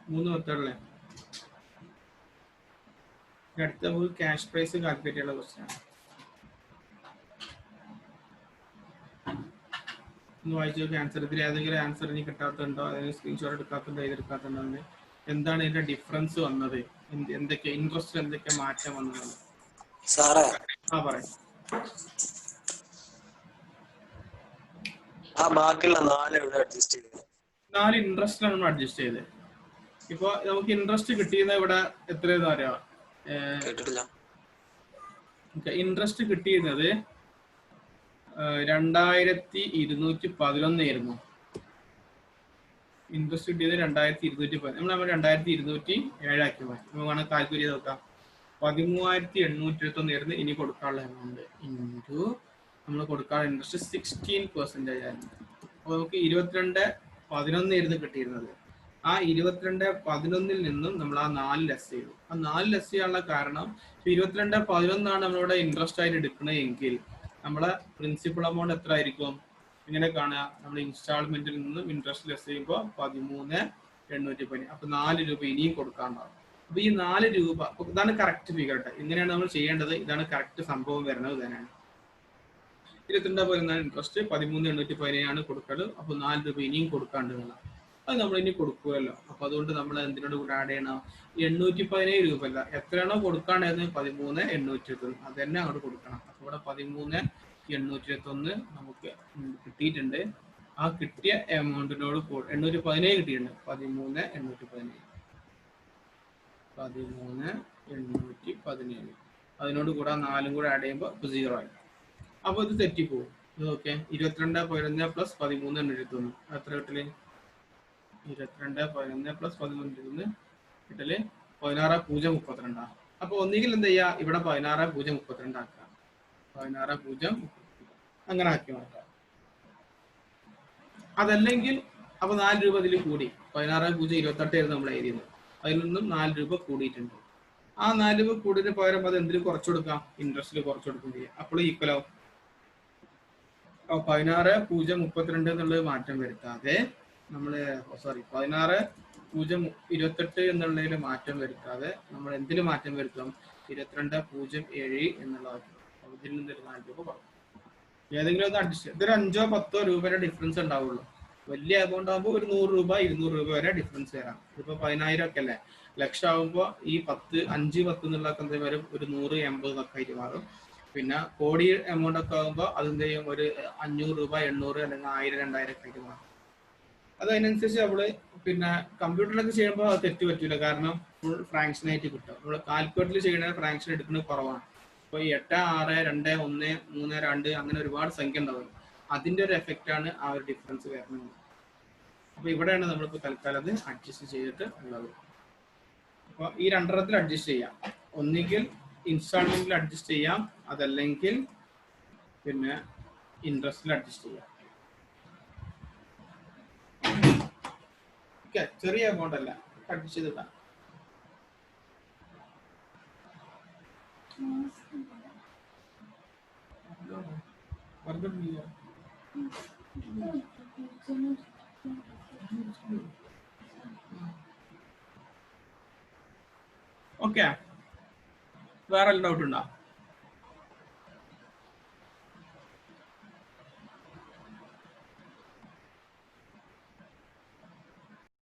3 മെത്തേഡല്ലേ? അടുത്ത ഒരു ക്യാഷ് പ്രൈസ് കാൽക്കുലേറ്റ് ചെയ്യാനുള്ള ക്വസ്റ്റ്യൻ ആണ്. ഒന്ന് വായിച്ചു നോക്കി ആൻസർ. ഇതിൽ ഏതെങ്കിലും ആൻസർ ഇനി കിട്ടാത്തുണ്ടോ, ഏതെങ്കിലും സ്ക്രീൻഷോട്ട് എടുക്കാത്തുണ്ടോ, എഴുതെടുക്കാത്തുണ്ടോ? എന്താണ് ഇതിന്റെ ഡിഫറൻസ് വന്നത്, എന്തൊക്കെ ഇൻട്രസ്റ്റ് എന്തൊക്കെ മാറ്റം വന്നത്? സാറേ പറയും. ബാക്കിയുള്ള 4 എവിടെ അഡ്ജസ്റ്റ് ചെയ്തത്? 4 ഇൻട്രസ്റ്റിലാണ് നമ്മൾ അഡ്ജസ്റ്റ് ചെയ്തത്. ഇപ്പൊ നമുക്ക് ഇൻട്രസ്റ്റ് കിട്ടിയത് ഇവിടെ എത്രയെന്ന് അറിയാം? ഇൻട്രസ്റ്റ് കിട്ടിയിരുന്നത് 2211 ആയിരുന്നു. ഇൻട്രസ്റ്റ് കിട്ടിയത് 2210. നമ്മൾ 2207 ആക്കി മാറ്റി. നമ്മൾ വേണം കാൽക്കുലേറ്റ് ചെയ്ത് നോക്കാം. 13,821 ആയിരുന്നു ഇനി കൊടുക്കാനുള്ള എമൗണ്ട് ഇൻറ്റു നമ്മൾ കൊടുക്കാനുള്ള ഇൻട്രസ്റ്റ് 16% ആയിരുന്നു. അപ്പോൾ നമുക്ക് 2211 ആയിരുന്നു കിട്ടിയിരുന്നത്. ആ 2211 നിന്നും നമ്മൾ ആ 4 ലെസ് ചെയ്തു. ആ 4 ലെസ് ചെയ്യാനുള്ള കാരണം 2211 നമ്മളിവിടെ ഇൻട്രസ്റ്റ് ആയിട്ട് എടുക്കണമെങ്കിൽ നമ്മളെ പ്രിൻസിപ്പൽ എമൗണ്ട് എത്ര ആയിരിക്കും? ഇങ്ങനെ കാണുക, നമ്മൾ ഇൻസ്റ്റാൾമെന്റിൽ നിന്നും ഇൻട്രസ്റ്റ് ലെസ് ചെയ്യുമ്പോൾ 13,810. അപ്പൊ 4 രൂപ ഇനിയും കൊടുക്കാണ്ടാവും. അപ്പൊ ഈ 4 രൂപ ഇതാണ് കറക്റ്റ് ഫിഗർ. ഇങ്ങനെയാണ് നമ്മൾ ചെയ്യേണ്ടത്. ഇതാണ് കറക്റ്റ് സംഭവം വരുന്നത്. തന്നെയാണ് 22 ഇൻട്രസ്റ്റ് 13,810 ആണ് കൊടുക്കേണ്ടത്. അപ്പൊ 4 രൂപ ഇനിയും കൊടുക്കാണ്ടത്. അത് നമ്മൾ ഇനി കൊടുക്കുമല്ലോ. അപ്പൊ അതുകൊണ്ട് നമ്മൾ എന്തിനോട് കൂടെ ആഡ് ചെയ്യണം? 817 രൂപ അല്ല, എത്രയാണോ കൊടുക്കാണ്ടായിരുന്നത് 13,821 അത് തന്നെ അങ്ങോട്ട് കൊടുക്കണം. അപ്പൊ ഇവിടെ 13,821 നമുക്ക് കിട്ടിയിട്ടുണ്ട്. ആ കിട്ടിയ എമൗണ്ടിനോട് 817 കിട്ടിയിട്ടുണ്ട്. 13,817 അതിനോട് കൂടെ 4 കൂടെ ആഡ് ചെയ്യുമ്പോൾ 0 ആയി. അപ്പൊ ഇത് തെറ്റിപ്പോകും. ഇത് നോക്കിയാൽ 22 പ്ലസ് 13,821 എത്ര കിട്ടല്? 22 പ്ലസ് 13,821 കിട്ടല് 16,032. അപ്പൊ ഒന്നുകിൽ എന്ത് ചെയ്യാ, ഇവിടെ 16,032 ആക്കാം. 16,000 അങ്ങനെ ആക്കി മാറ്റാം. അതല്ലെങ്കിൽ അപ്പൊ 4 രൂപ ഇതിൽ കൂടി 16,028 ആയിരുന്നു നമ്മൾ എഴുതിയത്. അതിൽ നിന്നും 4 രൂപ കൂടിയിട്ടുണ്ട്. ആ 4 രൂപ കൂടിയതിന് പകരം അത് എന്തിൽ കുറച്ചു കൊടുക്കാം? ഇൻട്രസ്റ്റിൽ കുറച്ചു കൊടുക്കും ചെയ്യാം. അപ്പോൾ ഈക്വൽ ആവും. 16,032 എന്നുള്ളത് മാറ്റം വരുത്താതെ നമ്മള് 16,028 എന്നുള്ളതിൽ മാറ്റം വരുത്താതെ നമ്മൾ എന്തിൽ മാറ്റം വരുത്താം? 22,007 എന്നുള്ള ഇതിൽ നിന്നൊരു 4 രൂപ കുറക്കും. ഏതെങ്കിലും ഒന്ന് അഡ്ജസ്റ്റ്. ഇതൊരു 5-10 രൂപയുടെ ഡിഫറൻസ് ഉണ്ടാവുള്ളൂ. വലിയ എമൗണ്ട് ആകുമ്പോൾ ഒരു 100 രൂപ 200 രൂപ വരെ ഡിഫറൻസ് വരാം. ഇതിപ്പോ 10,000 ഒക്കെ അല്ലേ, ലക്ഷം ആകുമ്പോൾ ഈ 5-10 എന്നുള്ളതൊക്കെ എന്താ വരും? ഒരു 100-80 ഒക്കെ ആയിട്ട് മാറും. പിന്നെ കോടി എമൗണ്ട് ഒക്കെ ആകുമ്പോൾ അതെന്ത് ചെയ്യും? ഒരു 500 രൂപ 800 അല്ലെങ്കിൽ 1000-2000 ഒക്കെ ആയിട്ട് മാറും. അതനുസരിച്ച് നമ്മള് പിന്നെ കമ്പ്യൂട്ടറിലൊക്കെ ചെയ്യുമ്പോൾ അത് തെറ്റ് പറ്റൂല. കാരണം ഫുൾ ഫ്രാക്ഷൻ ആയിട്ട് കിട്ടും. നമ്മൾ കാൽക്കുലേറ്ററിൽ ചെയ്യുന്ന ഫ്രാക്ഷൻ എടുക്കുന്നത് കുറവാണ്. ഇപ്പൊ 8, 6, 2, 1, 3, 2 അങ്ങനെ ഒരുപാട് സംഖ്യ ഉണ്ടാവും. അതിന്റെ ഒരു എഫക്റ്റ് ആണ് ആ ഒരു ഡിഫറൻസ് വരുന്നത്. അപ്പൊ ഇവിടെയാണ് നമ്മളിപ്പോ തൽക്കാലം അത് അഡ്ജസ്റ്റ് ചെയ്തിട്ട് ഉള്ളത്. അപ്പൊ ഈ രണ്ടെണ്ണത്തിൽ അഡ്ജസ്റ്റ് ചെയ്യാം. ഒന്നുകിൽ ഇൻസ്റ്റാൾമെന്റിൽ അഡ്ജസ്റ്റ് ചെയ്യാം, അതല്ലെങ്കിൽ പിന്നെ ഇൻട്രസ്റ്റിൽ അഡ്ജസ്റ്റ് ചെയ്യാം. ചെറിയ എമൗണ്ട് അല്ല, അഡ്ജസ്റ്റ് ചെയ്തിട്ടാ. ഓക്കെ, വേറെ ഡൗട്ട് ഉണ്ടോ?